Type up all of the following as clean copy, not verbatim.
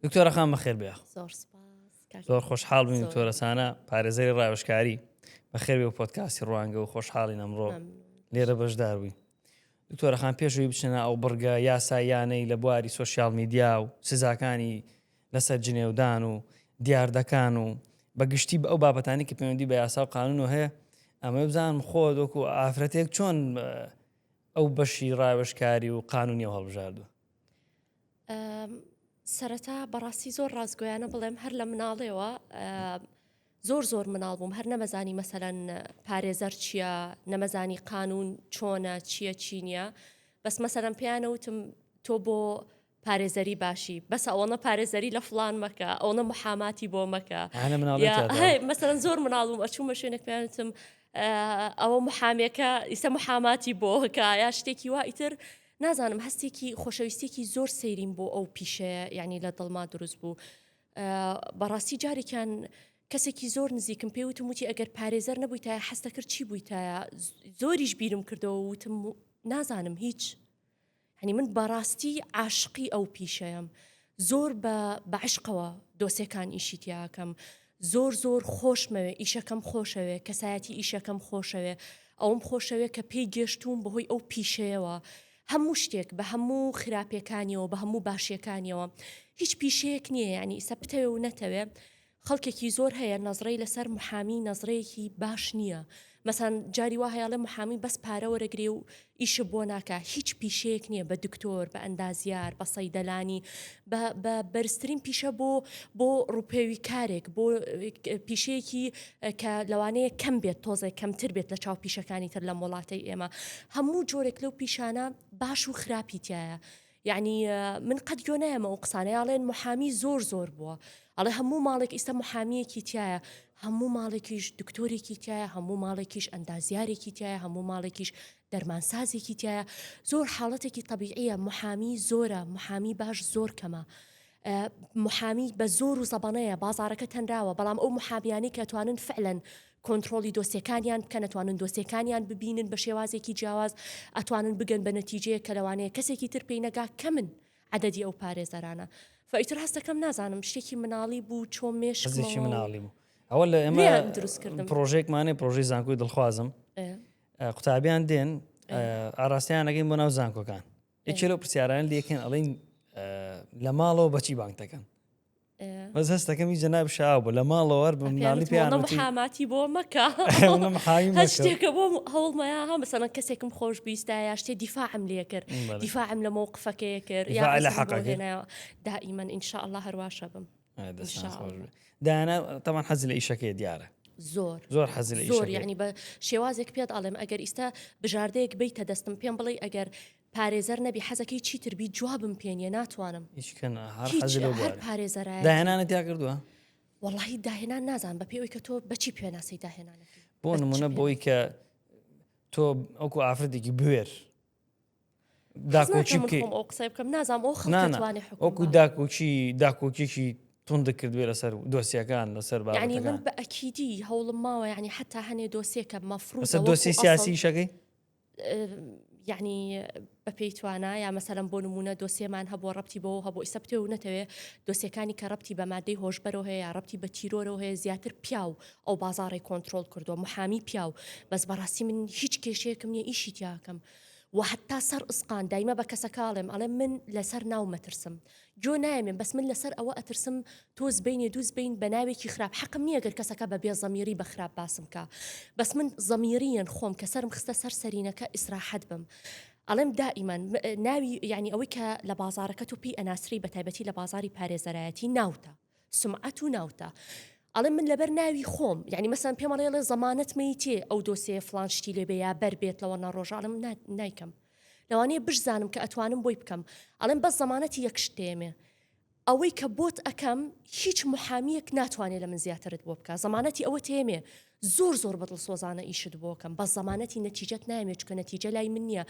دکتۆرەخان بەخێر بێ. زۆر سپاس. زۆر خۆشحاڵ بووین دکتۆرەسانە پارێزەری ڕاوێژکاری بەخێر بێ و پۆدکاستی ڕوانگە و خۆشحاڵین ئەمڕۆ لێرە بەشدار بووین. دکتۆرەخان پێشووی بچنە ئەو بڕگە یاسایانەی لە بواری سۆشیال میدیا و سزاکانی لەسەر جنێودان و دیاردەکان و بەگشتی بە ئەو بابەتانی کە پەیوەندی بە یاسا و قانون و هەیە ئەمە بزانم خۆ دۆکو ئافرەتێک چۆن ئەو بەشی ڕاوێژکاری و قانونی و هەڵبژاردووە. سەرەتا بەڕاستی زۆر ڕازگۆیانە بڵێم هەر لە مناڵێەوە زۆر مناڵ بووم هەر نەمەزانی مەسەلەن پارێزەر چییە، نەمەزانی قانون چۆنە چییە چی نییە، بەس مەسەلەن پێیانەوتم تۆ بۆ پارێزەری باشی بەس ئەوەنە پارێزەری لە فڵان مەکە، ئەوەنە محاماتی بۆ مەکە. مەسەلەن زۆر مناڵ بووم ئەچوومە شوێنێک پێیانوتم ئەوە محامێکە ئیسە محاماتی بۆ هەکە یا شتێکی وا ئیتر نازانم هەستێکی خۆشەویستێکی زۆر سەیریم بۆ ئەو پیشەیە یعنی لە دڵما دروست بوو. بەڕاستی جارێکیان کەسێکی زۆر نزیکم پێوتم وتی ئەگەر پارێزەر نەبوویتایە هەستە کرد چی بوویتایە، زۆریش بیرم کردەوە وتم نازانم هیچ. هەنی من بەڕاستی عاشقی ئەو پیشەیەم، زۆر بە عشقەوە دۆسێکان ئیشی تیاکەم، زۆر خۆشمەوێ ئیشەکەم خۆشەوێ، کەسایەتی ئیشەکەم خۆشەوێ، ئەوم خۆشەوێ کە پێی گەشتوم بەهۆی ئەو پیشەیەوە هەموو شتێک بە هەموو خراپەکانیەوە بە هەموو باشیەکانیەوە هیچ پیشەیەک نییە ینی ئیسە بتەوێ و نەتەوێ. خەڵکێکی زۆر هەیە نەزڕەی لەسەر محامی نەزڕەیەکی باش نییە، مەسەن جاری وا هەیەڵێ محامی بەس پارە وەرەگرێ و ئیشە بۆ ناکە، هیچ پیشەیەک نییە بە دکتۆر بە ئەندازیار بە سەیدەلانی بە بەرزترین پیشە بۆ ڕوپێوی کارێک بۆ پیشەیەکی کە لەوانەیە کەم بێت تۆزێک کەمتر بێت لە چاو پیشەکانی تر لە وڵاتی ئێمە هەموو جۆرێک لەو پیشانە باش و خراپی تایە. یعنی من قەت گۆ نایەمە ئەو قسانەیاڵێن محامی زۆر بووە ئەڵێ هەموو ماڵێک ئیستا محامیەکی تایە، هەموو ماڵێکیش دکتۆرێکی تایە، هەموو ماڵێکیش ئەندازیارێکی تایە، هەموو ماڵێکیش دەرمانسازێکی تایە، زۆر حاڵەتێکی طبیعیە. محامی زۆرە، محامی باش زۆر کەمە، محامی بە زۆر و زەبەنەیە بازارەکە تەنراوە، بەڵام ئەو محامیانی کە توانن فعلەن کۆنتترۆلی دۆسیەکانیان بکەن، ئەتوانن دۆسیەکانیان ببینن بە شێوازێکی جیاواز، ئەتوانن بگەن بە نەتیجەیە کە لەوانەیە کەسێکی تر پێی نەگا کە من عەدەدی ئەو پارێزەرانە. فئیتر هەستەکەم نازانم شتێکی مناڵی بوو چۆن مێشکی مناڵی بوو. ئەوە لە ئێمە دروستکردم پرۆژێکمانێ پرۆژەی زانکۆی دڵخوازم قوتابیان دێن ئاراستیانەکەین بۆ ناو زانکۆکان یەکێ لەو پرسیاران لێکن ئەڵین لە ماڵەوە بەچی بانگ دەکەن بەس هەستەکەمی جەناب شاو بوو لە ماڵەوە بە مناڵی پێیان محاماتی بۆ مەکە شتێکە بۆ هەوڵمەیە ها مەسەڵەن کەسێکم خۆش بیستایە شتێ دیفاعم لێ کرد دیفاعم لە مووقفەکەیە کرد یا لە حەقەکە دائیمەن ئینشاء الله هەرواشە بم دانا تەمان حەز لە ئیشەکەی دیارە زۆر حەز لە زۆر یعنی بە شێوازێک پێت ئەڵێم ئەگەر ئیستا بژاردەیەک بیتە دەستم پێم بڵێ ئەگەر پارێزەر نەبی حەزەکەی چیتر بی جوابم پێنیە ناتوانم پارێزەرە داهێنانت یا کردووە وەڵاهی داهێنان نازان بە پێوەی کە تۆ بەچی پێناسی داهێنانەکەی بۆ نمونە بۆی کە تۆ ئەوکو ئافرەتێکی بوێر داکۆچی بکەی ئەو قسەی بکەم نازام ئەو خەڵکەتوانێ ئەوکو داکۆکیێکی تونند کردوێ لەسەر دۆسیەکان لەسەر ینی من بە ئەکیدی هەوڵم ماوە ینی حتا هەنێ دۆسیێکە مەفروض دۆسی سیاسی شەکەی یعنی بە پێی توانە یا مەسەلەن بۆ نمونە دۆسیێمان هەبوو ڕەبتی بۆ هەبوو ئیسە بتێ و نەتەوێ دۆسیەکانی کە ڕەبتی بە مادەی هۆشبەرەوە هەیە یا ڕەبتی بە تیرۆرەوە هەیە زیاتر پیاو ئەو بازاڕی کۆنتترۆل کردووە محامی پیاو بەس بەڕاستی من هیچ کێشەیەکم نییە ئیشی تیاکەم و حتا سەر ئسقان دایمە بە کەسەکاڵێم ئەڵێ من لەسەر ناو مەترسم جۆ نایمێن بەس من لەسەر ئەوە ئەترسم تۆ زبینێ دووز بین بە ناوێکی خراپ حەقم نییە گەر کەسەکە بە بێ زەمیری بە خراپ باسم کا بەس من زەمیریان خۆم کە سەرم خستە سەر سەرینەکە ئیسراحەت بم ئەڵێم دائیمان ناوی یعنی ئەوەی کە لە بازارەکە تو پێی ئەناسری بە تایبەتی لە بازاری پارێزەرایەتی ناوتە سمعەت و ناوتە ئەڵێم من لەبەر ناوی خۆم یعنی مەسەن پێم ئەڵێ زەمانەت مەیتێ ئەو دۆسێ فڵان شتی لێ بێ یا بەر بێت لەوە نەڕۆژاڵم نایکەم لەوانەیە بشزانم کە ئەتوانم بۆی بکەم ئەڵێم بەس زەمانەتی یەک شتێمێ ئەوەی کە بۆت ئەەکەم هیچ محامیەک ناتوانێت لە من زیاترت بۆ بکە زەمانەتی ئەوە تێمێ زۆر بەدڵ سۆزانە ئیشت بۆکەم بەس زەمانەتی نەتیجەت نامێت چکە نەتیجە لای من نییە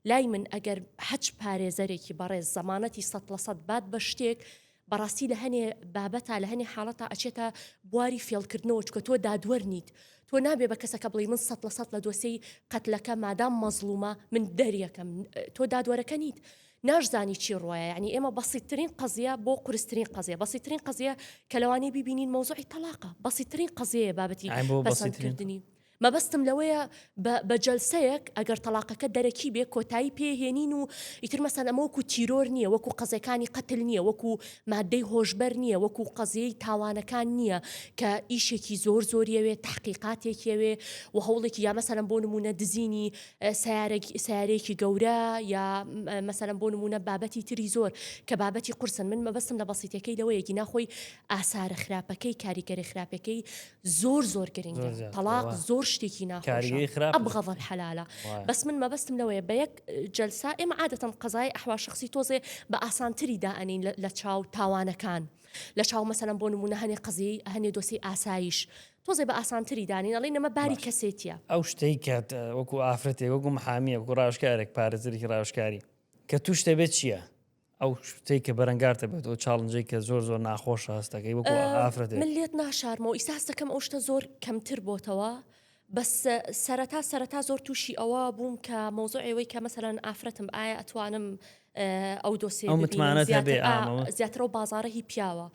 لای من ئەگەر هەچ پارێزەرێکی بەڕێز زەمانەتی 100% بات بە شتێک بەڕاستی لە هەنێ بابەتە لە هەنێ حاڵەتە ئەچێتە بواری فێڵکردنەوە چکە تۆ دادوەرنیت تۆ نابێ بە کەسەکە بڵێ من 100% لە دۆسەی قەتلەکە مادام مەزلومە من دەریەکەم تۆ دادوەرەکە نیت ناشزانی چی ڕۆیە یعنی ئێمە بەسیترین قەزیە بۆ قورسترین قەزیە بەسیترین قەزیە کە لەوانەیە ببینین مۆزوعی تەلاقە بەسیترین قەزیە بابەتی پەسەندکردنی مەبەستم لەوەیە بە جەلسەیەک ئەگەر تەلاقەکە دەرەکی بێ کۆتایی پێهێنین و ئیتر مەسەن ئەمە وەکو تیرۆر نییە وەکو قەزەکانی قەتل نییە وەکو مادەی هۆشبەر نییە وەکو قەزیەی تاوانەکان نییە کە ئیشێکی زۆر زۆریەوێ تحقیقاتێکیەوێ و هەوڵێکی یا مەسەرم بۆ نمونە دزینی سیارەیەکی گەورە یا مەسەرم بۆ نمونە بابەتی تری زۆر کە بابەتی قورسن من مەبەستم لە بەسیتەکەی لەوەیەکی ناخۆی ئاسارە خراپەکەی کاریگەری خراپەکەی زۆر گرنگە تەلاق زۆر شتێکی ناخۆشە ئەبغەض الحەلالە بەس من مەبەستم لەوەیە بە یەک جەلسا ئێمە عادەتەن قەزای ئەحوا شخصی تۆزێ بە ئاسانتری دائەنین لە چاو تاوانەکان لە چاو مەسەلەن بۆ نمونە هەنێ قەزی هەنێ دۆسی ئاسایش تۆزێ بە ئاسانتری دانین ئەڵێ نەمە باری کەسێتیە ئەو شتەی کات وەکو ئافرەتێک وەکو محامیە وەکو ڕاوشکارێک پارێزەرێکی ڕاوشکاری کە توش دەبێت چییە؟ ئەو شتەی کە بەرەنگارتە بێت ئەو چاڵنجەی کە زۆر ناخۆش هەستەکەی وەکو ئافرەتێک من لێت ناشارمەوە ئیساس دەکەم ئەو شتە زۆر کەمتر بۆتەوە بەس سەرەتا زۆر تووشی ئەوە بووم کە مۆزوعەوەی کە مەسەلەن ئافرەتم ئایا ئەتوانم ئەو دۆسێ زیاترە و بازارە هی پیاوە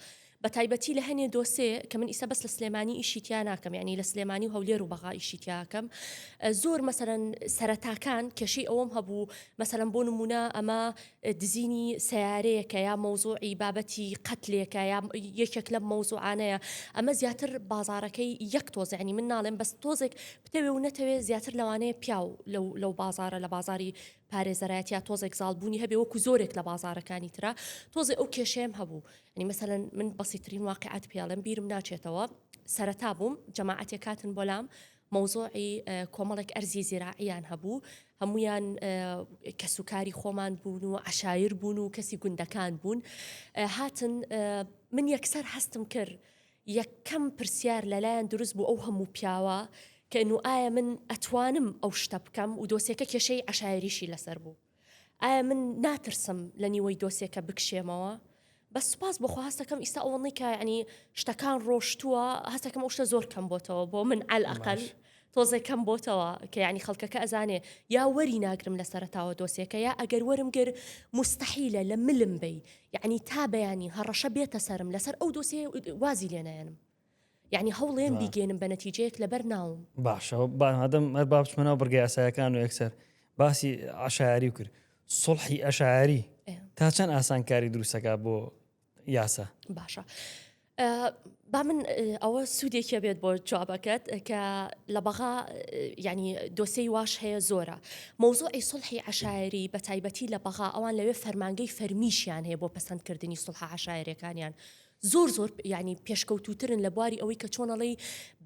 بە تایبەتی لە هەنێ دۆسێ کە من ئیسا بەس لە سلێمانی ئیشیتیا ناکەم یعنی لە سلێمانی و هەولێر و بەغا ئیشیتیاکەم زۆر مەسەرەن سەرەتاکان کێشەی ئەوەم هەبوو مەسەرەن بۆ نمونە ئەمە دزینی سیارەیەکە یا مۆزوعی بابەتی قەتلێکە یا یەکێک لەم مۆزوعانەیە ئەمە زیاتر بازارەکەی یەک تۆزە ینی من ناڵێم بەس تۆزێک بتەوێ و نەتەوێت زیاتر لەوانەیە پیاو لەو بازارە لە بازاری پارێزەرایەتیا تۆزێک زاڵبوونی هەبێ وەکو زۆرێک لە بازارەکانی ترا تۆزێ ئەو کێشەیەم هەبوو ینی مەسەلەن من بەسیترین واقعات پێڵم بیرم ناچێتەوە سەرەتا بووم جەماعەتێک کاتن بۆلام مۆزوعی کۆمەڵێک ئەرزی زیراعیان هەبوو هەمویان کەسوکاری خۆمان بوون و عشایر بوون و کەسی گوندەکان بوون هاتن من یەکسەر هەستم کرد یەکەم پرسیار لەلایەن دروست بوو ئەو هەموو پیاوە کەنو ئایا من ئەتوانم ئەو شتە بکەم و دۆسێکە کێشەی عشایریشی لەسەر بوو ئایا من ناترسم لە نیوەی دۆسێکە بکشێمەوە بەس سوپاس بۆخوا هەستەکەم ئیستا ئەوڵنی کە ینی شتەکان ڕۆشتووە هەستەکەم ئەو شتە زۆر کەم بۆتەوە بۆ من عەلئەقەل تۆزێک کەم بۆتەوە کە ینی خەڵکەکە ئەزانێ یا وەری ناگرم لە سەرەتاوە دۆسێکە یا ئەگەر وەرم گر مستحیلە لە ملم بی یعنی تا بەیانی هەڕەشە بێتە سرم لەسەر ئەو دۆسێ وازی لێنایەنم یعنی هەوڵێن بیگەێنم بە نەتیجەیەک لەبەر ناوم باشە هەدەم هەر بابچمەوە بڕگای یاسایەکان و یەکسەر باسی عشایری کرد سڵحی ئەشعری تا چەند ئاسانکاری دروستەکە بۆ یاسا باشە با من ئەوە سوودێکە بێت بۆ جوابەکەت کە لە بەغا ینی دۆسەی واش هەیە زۆرە مۆزوعی سڵحی عشایری بە تایبەتی لە بەغا ئەوان لەوێ فەرمانگەی فەرمیشیان هەیە بۆ پەسەندکردنی سڵح عشایرەکانیان زۆر ینی پێشکەوتوترن لە بواری ئەوەی کە چۆنەڵی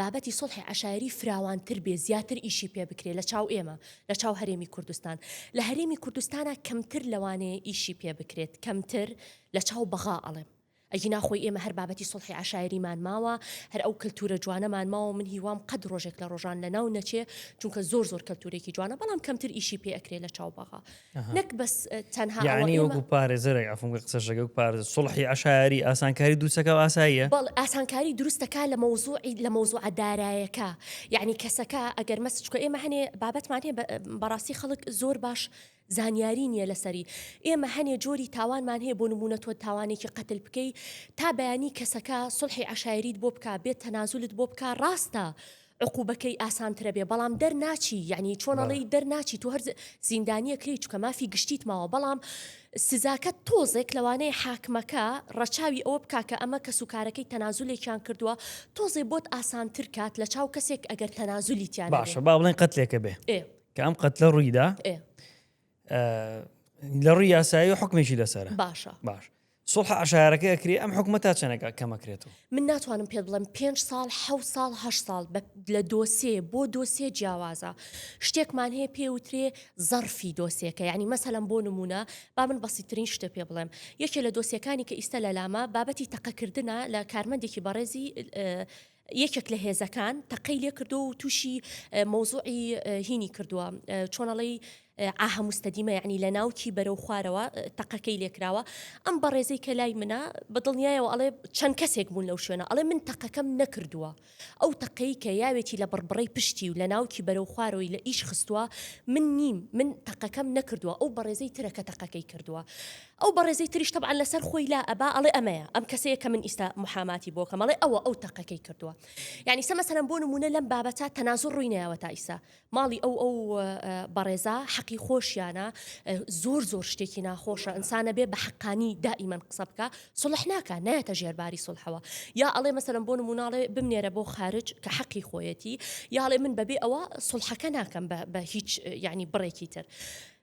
بابەتی سڵحی عشایری فراوانتر بێ زیاتر ئیشی پێ بکرێت لە چاو ئێمە لە چاو هەرێمی کوردستان لە هەرێمی کوردستانە کەمتر لەوانەیە ئیشی پێ بکرێت کەمتر لە چاو بەغا ئەڵێم ئەگی ناخۆی ئێمە هەر بابەتی سڵحی عشایریمان ماوە هەر ئەو کللتورە جوانەمان ماوە من هیوام قەد ڕۆژێک لە ڕۆژان لە ناو نەچێ چونکە زۆر کەلتورێکی جوانە بەڵام کەمتر ئیشی پێ ئەکرێت لە چاو بەغا نەک بەس تەنها یعنی وەکو پارێزەرێک ئەفم قسەشەکە و پارێز سڵحی عشایری ئاسانکاری دووسەکە و ئاساییە بەڵ ئاسانکاری دروستەکە لە مۆزوع دارایەکە یعنی کەسەکە ئەگەر مەس چکە ئێمە هەنێ بابەتمان هەیە بەڕاستی خەڵک زۆر باش زانیاری نییە لەسەری ئێمە هەنێ جۆری تاوانمان هەیە بۆ نمونە تۆ تاوانێکی قەتل بکەی تا بەیانی کەسەکە سڵحی عشایریت بۆ بکە بێت تەنازولت بۆ بکە ڕاستە عقوبەکەی ئاسانترە بێ بەڵام دەرناچی یعنی چۆنەڵی دەرناچی تۆ هەر زیندانیە کری چکە مافی گشتیت ماوە بەڵام سزاکە تۆزێک لەوانەیە حاکمەکە ڕەچاوی ئەوە بکا کە ئەمە کە سوکارەکەی تەنازولێکیان کردووە تۆزێ بۆت ئاسانتر کات لە چاو کەسێک ئەگەر تەنازولیتیان باشە با بڵێن قەتلێکە بێ کە ئەم قەتلە ڕوویدا لە ڕووی یاسایی و حکمێکی لەسەرە باشە باش سڵح عشایرەکە ئەکری ئەم حکومە تا چەنەکە کەمەکرێتەوە من ناتوانم پێ بڵێم 5 ساڵ 7 ساڵ 8 ساڵ لە دۆسێ بۆ دۆسێ جیاوازە شتێکمان هەیە پێوترێ زەرفی دۆسێکە یعنی مەسەلەن بۆ نمونە با من بەسیترین شتە پێ بڵێم یەکێ لە دۆسیەکانی کە ئیستا لە لامە بابەتی تەقەکردنە لە کارمەندێکی بەڕێزی یەکێک لە هێزەکان تەقەی لێ کردو و تووشی مۆزوعی هینی کردووە چۆنەڵی عاهە مستەدیمە یعنی لە ناوکی بەرەو خوارەوە تەقەکەی لێکراوە ئەم بەڕێزەی کە لای منە بەدڵنیایەوە ئەڵێ چەند کەسێک بوون لەو شوێنە ئەڵێ من تەقەکەم نەکردووە ئەو تەقەی کە یاوێتی لە بڕبڕی پشتی و لە ناوکی بەرەو خوارەوەی لە ئیش خستووە من نیم من تەقەکەم نەکردووە ئەو بەڕێزەی ترەکە تەقەکەی کردووە ئەو بەڕێزەی تریش تەبعاً لەسەر خۆی لا ئەبا ئەڵێ ئەمەیە ئەم کەسەیە کە من ئیستا محاماتی بۆ کەم ئەڵێ ئەو تەقەکەی کردووە یعنی سە مەسەلەن بۆ نمونە لەم بابەتە تەنازوڕ ڕووی نەیەوە تا ئیسا ماڵی ئەو بەڕێزە حەقی خۆشیانە زۆر شتێکی ناخۆشە ئینسانە بێ بە حەقانی دائیمەن قسە بکە سڵح ناکە نایەتە ژێرباری سڵحەوە یا ئەڵێ مەسەلەن بۆ نموناڵێ بمنێرە بۆ خارج کە حەقی خۆیەتی یا ئەڵێ من بەبێ ئەوە سڵحەکە ناکەم بە هیچ یعنی بڕێکی تر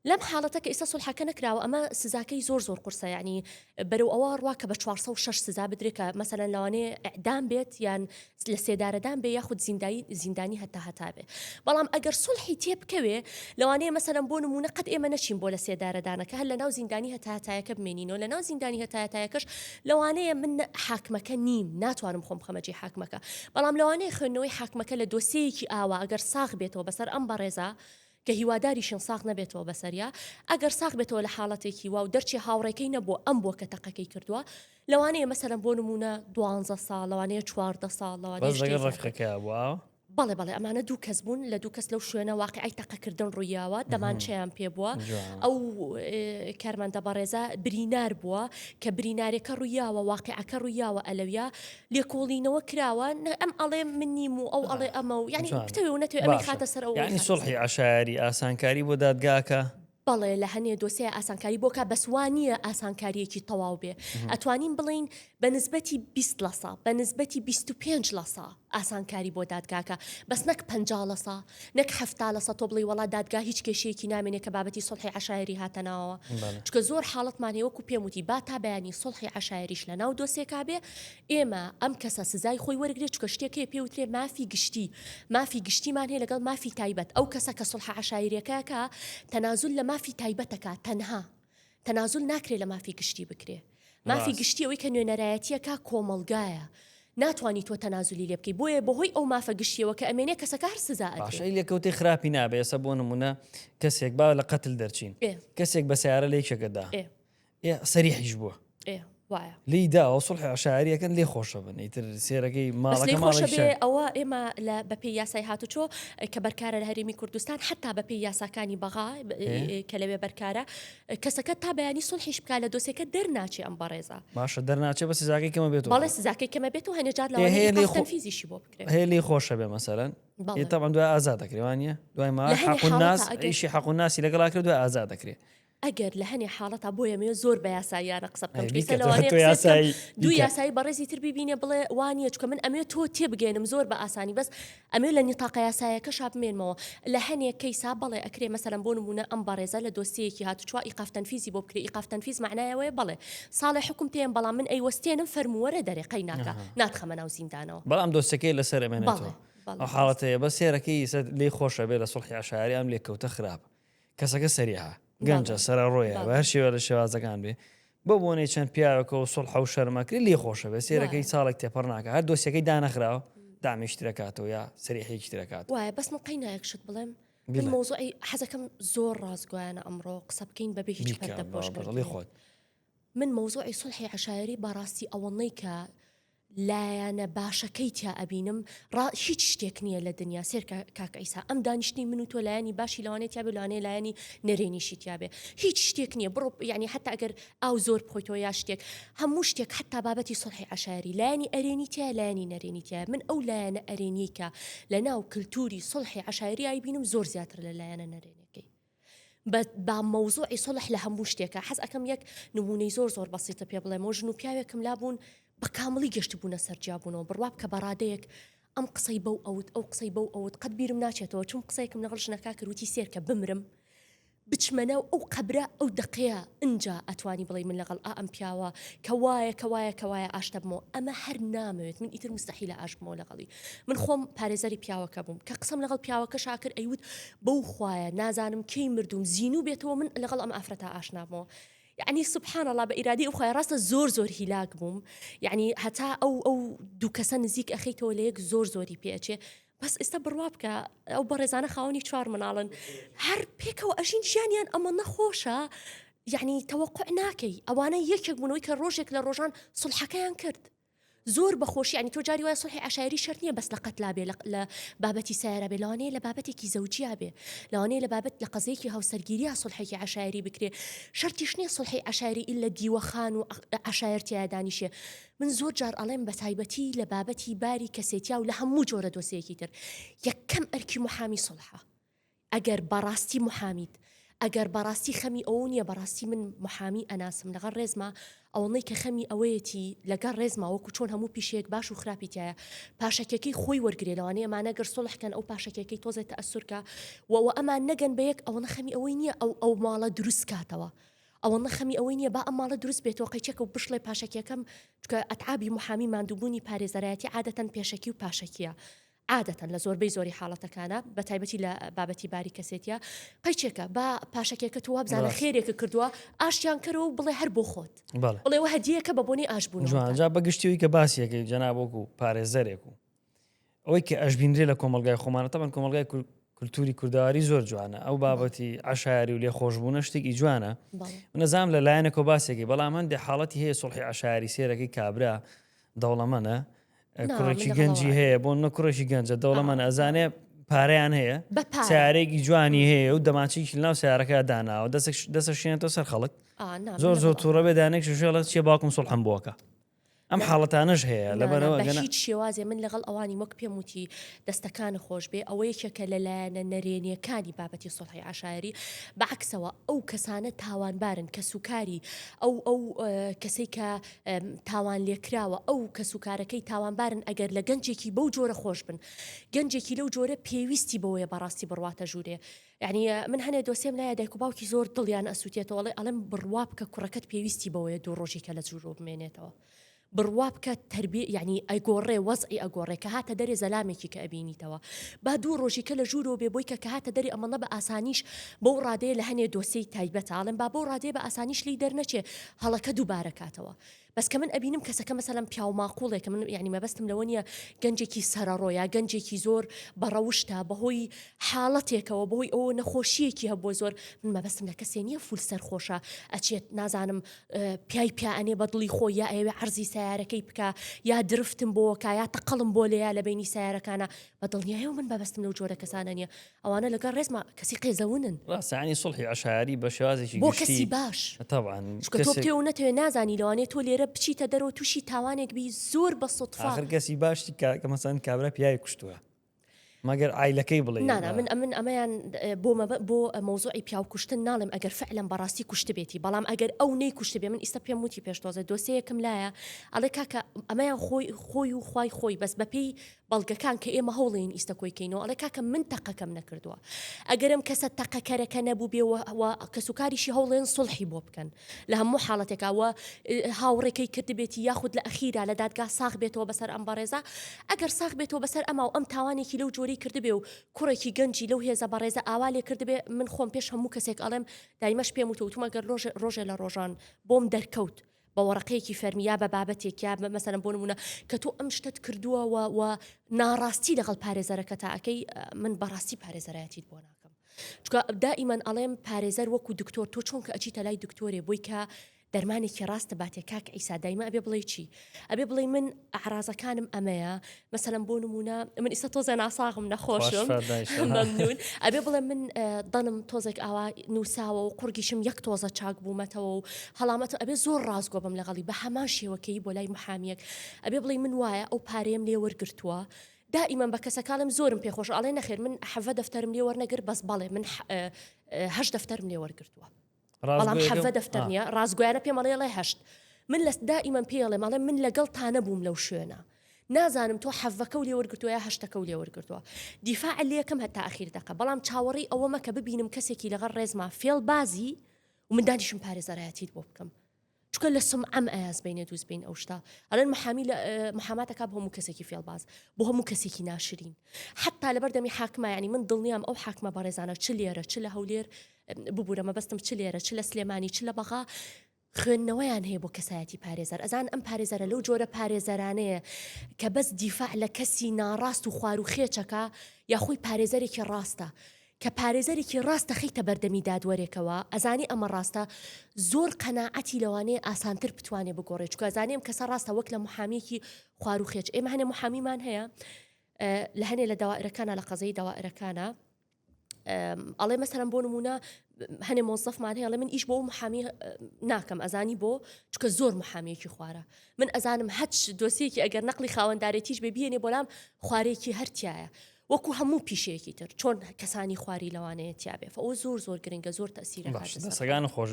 لەم حاڵەتە کە ئێستا سڵحەکە نەکراوە ئەمە سزاکەی زۆر قورسە یعنی بەرەو ئەوە ڕوا کە بە 406 سزا بدرێت کە مەسەلەن لەوانەیە ئەعدام بێت یان لە سێدارەدان بێ یاخود زیندانی هەتا بێ بەڵام ئەگەر سڵحی تێبکەوێ لەوانەیە مەسەلەن بۆ نمونە قەت ئێمە نەچین بۆ لە سێدارەدانەکە هەر لە ناو زیندانی هەتایەکە بمێنینەوە لە ناو زیندانی هەتایەکەش لەوانەیە من حاکمەکە نیم ناتوانم خۆم خەمەجێ حاکمەکە بەڵام لەوانەیە خوێندنەوەی حاکمەکە لە دۆسەیەکی ئاوا ئەگەر ساغ بێتەوە بەسەر ئەم بەڕێزە کە هیواداریشن ساغ نەبێتەوە بەسەریا ئەگەر ساغ بێتەوە لە حاڵەتێکی وا و دەرچی هاوڕێکەی نەبووە ئەم بۆ کە تەقەکەی کردووە لەوانەیە مەسەلەن بۆ نمونە 12 ساڵ لەوانەیە 14 ساڵ لەوانەیە ڕفقەکە بووە بەڵێ ئەمانە دوو کەس بوون لە دوو کەس لەو شوێنە واقعی تەقەکردن ڕوویاوە دەمان چیان پێ بووە ئەو کارمەندە بەڕێزە برینار بووە کە برینارێکە ڕوویاوە واقعەکە ڕوویاوە ئەلەویا لێکۆڵینەوە کراوە ئەم ئەڵێ من نیم و ئەو ئەڵێ ئەمە و یعنی بتەوێ و نەتوێ ئەمەی خاتە سەر ئەو یعنی سڵحی عەشایری ئاسانکاری بۆ دادگاکە بەڵێ لە هەنێ دۆسەیە ئاسانکاری بۆکە بەسوانیە ئاسانکاریەکی تەواو بێ ئەتوانین بڵین بە نسبەتی 20 لە سا بە نسبەتی 25 لە سا ئاسانکاری بۆ دادگاکە بەس نەک 50 لە سا نەک 70 لە سا تۆ بڵی وڵات دادگا هیچ کێشەیەکی نامێنێ کە بابەتی سڵحی عەشایری هاتەناوە چکە زۆر حاڵەتمانەیە وەکو پێم وتی با تا بەیانی سڵحی عەشایریش لە ناو دۆسێکا بێ ئێمە ئەم کەسە سزای خۆی وەرگێت چکە شتێکی پێوترێ مافی گشتیمان هەیە لەگەڵ مافی تایبەت ئەو کەسە کە سڵح عەشایریەکەکە تەنازل لە مافی تایبەتەکە تەنها تەنازل ناکرێت لە مافی گشتی بکرێ مافی گشتی ئەوەی کە نوێنەرایەتیەکە کۆمەڵگایە ناتوانانی تۆ تەنازلی لێ بکەی بۆیە بەهۆی ئەو مافە گشتیەوە کە ئەمێنێ کەسەکە هەر سزا باشەی لێکەوتەی خراپی نابێ ئێستا بۆ نمونە کەسێک با لە قەتل دەرچین کەسێک بە سیارە لێکێکەدا سەریحیش بووە لی داوە سڵحی عەشایریەکەن لێ خۆشە بن ئیتر سێرەکەی ماڵەکە خۆشە بێ ئەوە ئێمە لە بەپێی یاسای هاتوچۆ کە بەرکارە لە هەرێمی کوردستان حتا بەپێی یاساکانی بەغا کە لەوێ بەرکارە کەسەکە تا بەیانی سڵحیش بکا لە دۆسێکە دەرناچێ ئەم بەڕێزە باشە دەرناچێ بە سزاکەی کەمە بێت بەڵێ سزاکەی کەمە بێت و هەنێجار لەوانەیە تەنفیزیشی بۆ بکرێت هەیە لێ خۆشە بێ مەسەلەن طبعا دوای ئازاد دەکرێوانە دوای ما حەق الناس ئیشی حەق الناسی لەگەڵا کرد دوای ئازاد دەکرێت ئەگەر لە هەنێ حاڵەتە بۆیە مێ زۆر بە یاساییانە قسە بکەم دوو یاسایی بەڕێزی تر ببینێ بڵێ وانە چکە من ئەمێ تۆ تێبگەێنم زۆر بە ئاسانی بەس ئەمێ لە نیتاقە یاسایەکە شابمێنمەوە لە هەنێک کەیسا بڵێ ئەکرێ مەسەلەن بۆ نمونە ئەم بەڕێزە لە دۆسیەکی هاتوچوا ئیقاف تەنفیزی بۆ بکرێ ئیقاف تەنفیز معنایەوەی بڵێ ساڵی حکم پێم بەڵام من ئەیوەستێنم فەرمووەرە دەرێقەی ناکە ناتخەمە ناو زیندانەوە بەڵام دۆستەکەی لەسەر ئەمێنێتەوە ئەو حاڵەتەیە بە سێرەکەی لێ خۆشە بێ لە سڵحی عەشایری ئەم لێکەوتە خراپ کەسەکە سەریحە گەنجە سەرە ڕۆیە بە هەر شێوە لە شێوازەکان بێ بۆ بۆنەی چەند پیاوەکە و سڵح و شەرمەکری لێ خۆشە بێ سێرەکەی ساڵێک تێپەڕ ناکە هەر دۆسیەکەی دانەخراوە دامیشترەکاتەوە یا سەریحەیەکی ترەکات وایە بەس من قەی نایەکشت بڵێم من مۆزوعی حەزەکەم زۆر ڕازگویانە ئەمڕۆ قسە بکەین بەبێ هیچ پەردە پۆشکردنی خۆت من مۆزوعی سڵحی عەشایری بەڕاستی ئەوەنەی کە لایەنە باشەکەی تیا ئەبینم هیچ شتێک نییە لە دنیا سێر کاکە ئیسا ئەم دانیشتنی من و تۆ لایەنی باشی لەوانێت یا بلوانێ لایەنی نەرێنیشی تیاابێ هیچ شتێک نییە بڕۆ یعنی حتا ئەگەر ئاو زۆر بخۆیتەوە یا شتێک هەموو شتێک حتا بابەتی سڵحی عەشایری لایەنی ئەرێنی تیا لایەنی نەرێنی تیا من ئەو لایەنە ئەرێنیکە لە ناو کللتوری سڵحی عەشایری ئایبینم زۆر زیاتر لە لایەنە نەرێنەکەی با مەوزوعی سڵح لە هەموو شتێکە حەز ئەەکەم یەک نمونەی زۆر بەسیتە پێ بڵێ مۆژن و پیاوێکم لابوون بە کامڵی گەشت بوونە سەرجابوونەوە بڕواب کە بەڕادەیەک ئەم قسەی بەو ئەوت ئەو قسەی بەو ئەوت قەت بیرم ناچێتەوە چون قسەیەکم لەگەڵ ژنەکە کردوتی سێرکە بمرم بچمەنە ئەو قەبرە ئەو دقەیە ئینجا ئەتوانی بڵێ من لەگەڵ ئەم پیاوە کەوایە ئاشتە بمەوە ئەمە هەر نامەوێت من ئیتر مستەحیلە ئاشتمەوە لەگەڵی من خۆم پارێزەری پیاوەکە بووم کە قسەم لەگەڵ پیاوەکە شاکر ئەیوت بەو خوایە نازانم کەی مردوم زیینو بێتەوە من لەگەڵ ئەم ئافرەتە ئاشنابمەوە يعني سبحان الله بإرادي أخوي راسه زور هلاك بوم يعني حتى أو دو كسان نزيك أخيته وليك زوري بيأتشي بەس ئێستا بڕوا بکە ئەو بەڕێزانە خاوەنی 4 مناڵن هەر پێکەوە ئەژین ژیانیان ئەمە نەخۆشە یعنی تەوەقع ناکەی ئەوانە یەکێک بوونەوەی کە ڕۆژێک لە ڕۆژان سڵحەکەیان کرد زۆر بەخۆشی ینی تۆ جاری وایە سڵحی عشایری شەرت نییە بەس لە قەتلا بێ لە بابەتی سایرە بێ لەوانەیە لە بابەتێکی زەوجیا بێ لەوانەیە لە بابەت لە قەزەیەکی هاوسەرگیریە سڵحێکی عشایری بکرێ شەرتیش نییە سڵحی عشایری ئیلا دیوەخان و عشایرتیایە دانیشێ من زۆر جار ئەڵێم بە تایبەتی لە بابەتی باری کەسێتیا و لە هەموو جۆرە دۆسەیەکی تر یەکەم ئەرکی محامی سڵحە ئەگەر بەڕاستی محامیت ئەگەر بەڕاستی خەمی ئەو نییە بەڕاستی من محامی ئەناسم لەگەڵ ڕێزمە ئەوەی کە خەمی ئەوەیەتی لەگەڵ ڕێزما وەکو چۆن هەموو پیشەیەک باش و خراپیتایە پاشەکەکەی خۆی وەرگێ لەوانەیە ئەمانەگەر سڵحکەن ئەو پاشەکەکەی تۆزێت ئەسوورکە وەوە ئەمان نەگەن بە یەک ئەوە خەمی ئەوەی نییە ئەو ماڵە دروست کاتەوە ئەوە خەمی ئەوەی نییە با ئەم ماڵە دروست بێتەوە قەیچێکە و بشڵێ پاشەکەکەم چکە ئەتعابی محامی ماندووبوونی پارێزەرایەتی عادەتەن پێشەکی و پاشەکیە عادەتەن لە زۆربەی زۆری حاڵەتەکانە بە تایبەتی لە بابەتی باری کەسێتە قەیچێکە با پاشەکێکە تو وابزانە خێرێکە کردووە ئاشتیان کەرەوە بڵێ هەر بۆ خۆت بڵێەوە هەدیەکە بە بۆنی ئاشبوون جا بەگشتیەوەی کە باسیەکەی جەنابۆک و پارێزەرێک و ئەوەی کە ئەشبینرێ لە کۆمەلگای خۆمانە تەبەن کۆمەلگای کولتوری کورداواری زۆر جوانە ئەو بابەتی عشایری و لێ خۆشببوونە شتێکی جوانە نەزام لە لایەنە کۆباسێکی بەڵام هەندێک حاڵەتی هەیە سڵحی عشایری سێرەکەی کابرا دەوڵەمەنە کوڕێکی گەنجی هەیە بۆ نە کوڕێکی گەنجە دەوڵەمەن ئەزانێ پارەیان هەیە سیارێکی جوانی هەیە و دەماچێکی ناو سیارەکە داناوە دەسە شێنێتەوە سەر خەڵک زۆر تووڕە بێ دانێک شێڵە چێ باوکم سڵحم بووەکە ئەم حاڵەتانەش هەیە لەبەرەوە هیچ شێوازێ من لەگەڵ ئەوانی وەک پێم وتی دەستەکان خۆش بێ ئەوە یەکێکە لەلایەنە نەرێنیەکانی بابەتی سڵحی عشایری بەعکسەوە ئەو کەسانە تاوانبارن کە سوکاری ئەو کەسەی کە تاوان لێکراوە ئەو کە سوکارەکەی تاوانبارن ئەگەر لە گەنجێکی بەو جۆرە خۆش بن گەنجێکی لەو جۆرە پێویستی بەوەیە بەڕاستی بڕواتە ژوورێ یعنی من هەنێ دۆسێم لایە دایک و باوکی زۆر دڵیان ئەسووتێتەوەڵێ ئەڵێم بڕوا بکە کوڕەکەت پێویستی بەوەیە دوو ڕۆژی کە لە جوورۆ بمێنێتەوە بڕوا بکە تربیە یعنی ئەیگۆڕێ وەزئی ئەگۆڕێ کە هاتە دەرێ زەلامێکی کە ئەبینیتەوە با دوو ڕۆژی کە لە ژوورۆ بێ بۆی کە هاتە دەری ئەمەڵە بە ئاسانیش بەو ڕادەیە لە هەنێ دۆسەی تایبەت ئاڵم با بۆ ڕادێ بە ئاسانیش لی دەرنەچێ هەڵەکە دووبارە کاتەوە بەس کە من ئەبینم کەسەکە مەسەلەن پیاو ماقوڵێک من یعنی مەبەستم لەوە نیە گەنجێکی سەرەڕۆیا گەنجێکی زۆر بەڕەوشتە بەهۆی حاڵەتێکەوە بەهۆی ئەوە نەخۆشیەکی هەبووە زۆر من مەبەستم لە کەسێ نییە فول سەرخۆشە ئەچێت نازانم پیانێ بە دڵی خۆی یا ئەوێ عەرزی سیارەکەی بکە یا درفتم بۆکە یا تەقەڵم بۆ لێیا لە بینی سیارەکانە بە دڵنیایە من مەبەستم لەو جۆرە کەسانە نیە ئەوانە لەگەڵ ڕێزمە کەسی قێزەونن ڕاستانی سڵحی عشایری بە شێوازێکی بۆ کەسی باش طبعاً تۆ پێ و نەتوێ نازانی لەوانێت تۆ لێرە بچیتە دەرەوە تووشی تاوانێک بی زۆر بە سوتفا آخر کەسی باشی کە مەسەن کابرا پیاوی کوشتووە مەگەر ئایلەکەی بڵێ من ئەمەیان بۆ مۆزوعی پیاو کوشتن ناڵێم ئەگەر فعلەن بەڕاستی کوشت بێتی بەڵام ئەگەر ئەو نەی کوشت بێ من ئیستا پێم وتی پێشتۆزە دۆسەیەکم لایە ئەڵێ کاکە ئەمەیان خۆی و خۆی بەس بەپێی بەڵگەکان کە ئێمە هەوڵین ئیستا کۆیکەینەوە ئەڵێ کاکە من تەقەکەم نەکردووە ئەگەرم کەسە تەقەکەرەکە نەبوو بێ کە سوکاریشی هەوڵێن سڵحی بۆ بکەن لە هەموو حاڵەتێکەوە هاوڕێکەکەی کرد بێتی یاخود لە ئەخیرا لە دادگا ساغ بێتەوە بەسەر ئەم بەڕێزە ئەگەر ساغ بێتەوە بەسەر ئەما و ئەم تاوانێکی لەو جۆری کرد بێ و کوڕێکی گەنجی لەو هێزە بەڕێزە ئاوالێ کرد بێ من خۆم پێش هەموو کەسێک ئەڵێم دایمەش پێم وتومەگەر ڕۆژێ لە ڕۆژان بۆم دەرکەوت بە وەڕقەیەکی فەرمیا بە بابەتێک یا مەسەلەن بۆ نمونە کە تۆ ئەم شتت کردووە و ناڕاستی لەگەڵ پارێزەرەکە تا ئەەکەی من بەڕاستی پارێزەرایەتیت بۆ ناکەم چکە دائیمەن ئەڵێم پارێزەر وەکو دکتۆر تۆ چۆن کە ئەچیتە لای دکتۆرێ بۆی کە دەرمانێکی ڕاستە باتێ کاک ئیسا دایمە ئەبێ بڵێ چی ئەبێ بڵێ من ئەعرازەکانم ئەمەیە مەسەلەن بۆ نمونە من ئیستا تۆزە ناساغم نەخۆشم مەمنون ئەبێ بڵێ من دەنم تۆزێک ئاوا نووساوە و قورگیشم یەک تۆزە چاک بوومەتەوە و هەڵامەتە ئەبێ زۆر ڕازگۆ بم لەگەڵی بە هەمان شێوەکەی بۆ لای محامیەک ئەبێ بڵێ من وایە ئەو پارەیەم لێ وەرگرتووە دائما بە کەسەکانم زۆرم پێخۆش ئاڵێ نەخێر من حەڤە دەفتەرم لێ وەرنەگر بەس بەڵێ من 8 دەفتەرم لێ وەرگرتووە بەڵام حەڤە دەفتەر نیە ڕازگویانە پێمەڵێڵێ 8 من لە دائما پێڵێ ماڵێ من لەگەڵ تا نەبووم لەو شوێنە نازانم تۆ حەڤەکە و لێ وەرگرتووە یا 8ەکە و لێ وەرگرتووە دیفاع لێکم هەتا ئەخیر دەکە بەڵام چاوەڕی ئەوە مەکە ببینم کەسێکی لەگەڵ ڕێزما فێڵ بازی و من دانیشم پارێزەرایەتیت بۆ بکەم چکە لە سمعەم ئەیاز بینێ دووز بین ئەو شتا ئەڵێن محامی لە محاماتەکە بۆ هەموو کەسێکی فێڵباز بۆ هەموو کەسێکی ناشرین حتا لە بەردەمی حاکمە ینی من دڵنیام ئەو حاکمە بەڕێزانە چ لێرە چ لە هەولێر ببوورە مەبەستم چ لێرە چ لە سلێمانی چ لە بەغا خوێندنەوەیان هەیە بۆ کەسایەتی پارێزەر ئەزان ئەم پارێزەرە لەو جۆرە پارێزەرانەیە کە بەس دیفاع لە کەسی ناڕاست و خوار و خێچەکە یاخۆی پارێزەرێکی ڕاستە کە پارێزەرێکی ڕاستە خەیتە بەردەمی دادوەرێکەوە ئەزانی ئەمە ڕاستە زۆر قەناعەتی لەوانەیە ئاسانتر بتوانێ بگۆڕێت چکە ئەزانیم کەسە ڕاستە وەک لە محامێکی خوار و خێچ ئێمە هەنێ محامیمان هەیە لە هەنێ لە داوائرەکانە لە قەزەی داوائرەکانە ئەڵێ مەسەرەن بۆ نمونە هەنێ مۆزەفمان هەیە لە من ئیش بۆ محامی ناکەم ئەزانی بۆ چکە زۆر محامێکی خوارە من ئەزانم هەچ دۆسیەکی ئەگەر نەقلی خاوەنددارێتیش ببیێنێ بۆلام خوارێکی هەرتیایە وەکو هەموو پیشەیەکی تر چۆن کەسانی خواری لەوانەیە تیاابێ ئەو زۆر زۆر گرنگە زۆر تەسیرە سەگان خۆش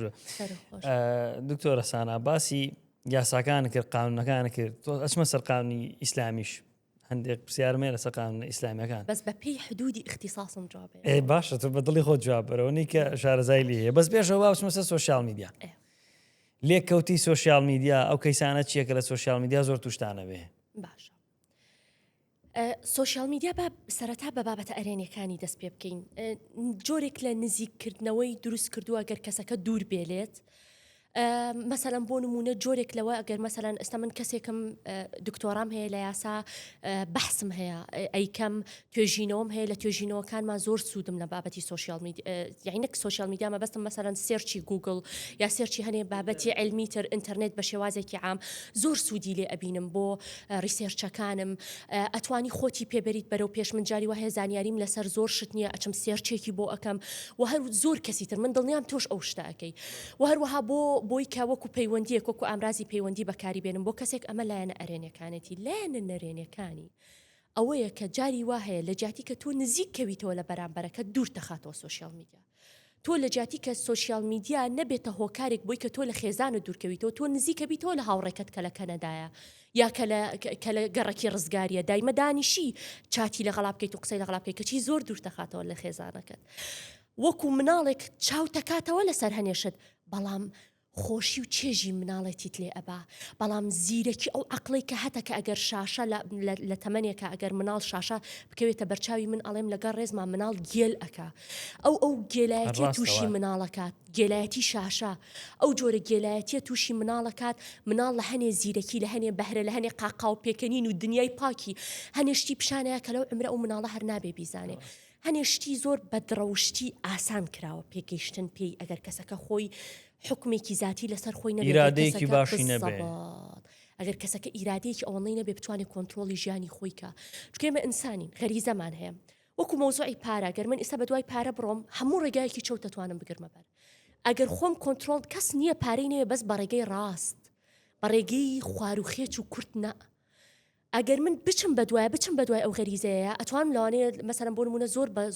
دکتۆرە سانا باسی یاساکان کرد قانونەکان کرد ئەچمە سەر قانونی ئیسلامیش هەندێک پرسیارمێ لە سەقان ئیسلامیەکان بەس بە پێی حدودی اختصاصم جوابێ باشە تو بە دڵی خۆ جواب بەرەوەی کە شارەزای لێ بەس بێژەوە باوچمە سەر سوۆشیال میدیا لێک کەوتی سوۆشیال میدیا ئەو کەیسانە چیەکە لە سوۆشیال میدیا زۆر توشتانە بێ باشە سوۆشیال میدیا بە سەرەتا بە بابەتە ئەرێنیەکانی دەست پێ بکەین جۆرێک لە نزیککردنەوەی دروست کردووە ئەگەر کەسەکە دوور بێلێت مەسەلەن بۆ نمونە جۆرێک لەوە ئەگەر مەسەلەن ئێستا من کەسێکم دکتۆرام هەیە لە یاسا بەحسم هەیە ئەیکەم توێژینەوەم هەیە لە توێژینەوەکانمان زۆر سوودم لە بابەتی سوۆشیال میدیا یعنی نەک سوۆشیال میدیا مەبەستم مەسەلەن سێرچی گوگل یا سێرچی هەنێ بابەتی علمی تر ئینتەرنێت بە شێوازێکی عام زۆر سوودی لێ ئەبینم بۆ ریسێرچەکانم ئەتوانی خۆتی پێبەریت بەرەو پێش من جاری وهەیە زانیاریم لەسەر زۆر شت نییە ئەچم سێرچێکی بۆ ئەەکەم و هەر زۆر کەسی تر من دڵنیام تۆش ئەو شتاکەی و هەروەها بۆی کە وەکو پەیوەندیە وەکو ئامرازی پەیوەندی بەکاری بێنم بۆ کەسێک ئەمە لایەنە ئەرێنەکانێتی لایەنە نەرێنەکانی ئەوەیە کە جاری وا هەیە لە جاتی کە تۆ نزیک کەویتەوە لە بەرامبەرەکە دوور تەخاتەوە سوۆشیال میدیا تۆ لە جاتی کە سوۆشیال میدیا نەبێتە هۆکارێک بۆی کە تۆ لە خێزانە دوورکەویتەوە تۆ نزیکە بیتەوە لە هاوڕێکت کە لە کەنەدایە یا کە لە گەڕێکی ڕزگاریە دایمە دانیشی چاتی لە غەڵا بکەیت و قسەی لە غەڵا بکەیت کەچی زۆر دوور تەخاتەوە لە خێزانەکەت وەکو مناڵێک چاو تەکاتەوە لەسەر هەنێشت بەڵام خۆشی و چێژی مناڵێتیت لێ ئەبا بەڵام زیرەکی ئەو عقلی کە هەتە کە ئەگەر شاشە لە تەمەنێکە ئەگەر مناڵ شاشە بکەوێتە بەرچاوی من ئەڵێم لەگەڵ ڕێزمان مناڵ گێل ئەکا ئەو گێلایەتی تووشی مناڵەکات گێلایەتی شاشە ئەو جۆرە گێلایەتیە تووشی مناڵەکات مناڵ لە هەنێ زیرەکی لە هەنێ بەهرە لە هەنێ قاقاو پێکەنین و دنیای پاکی هەنێشتی پیشانەیە کە لەو عمرە ئەو مناڵە هەر نابێ بیزانێ هەنێشتی زۆر بە درەوشتی ئاسان کراوە پێگەیشتن پێی ئەگەر کەسەکە خۆی حکمێکی ذاتی لەسەر خۆی ئیرادەیەکی باشی نەبێ ئەگەر کەسەکە ئیرادەیەکی ئەوەڵی نەبێ بتوانێت کۆنتترۆلی ژیانی خۆیکە چکە ئێمە ئینسانین غەریزەمان هەیە وەکو مۆزوعی پارە گەر من ئێستا بە دوای پارە بڕۆم هەموو ڕێگایەکی چەوت دەتوانم بگرمە بەر ئەگەر خۆم کۆنتترۆل کەس نییە پارەی نەوێ بەس بە ڕێگەی ڕاست بە ڕێگەی خوار و خێچ و کورت نە ئەگەر من بچم بە دوای ئەو غەریزەیە ئەتوانم لەوانەیە مەسەرەن بۆ نمونە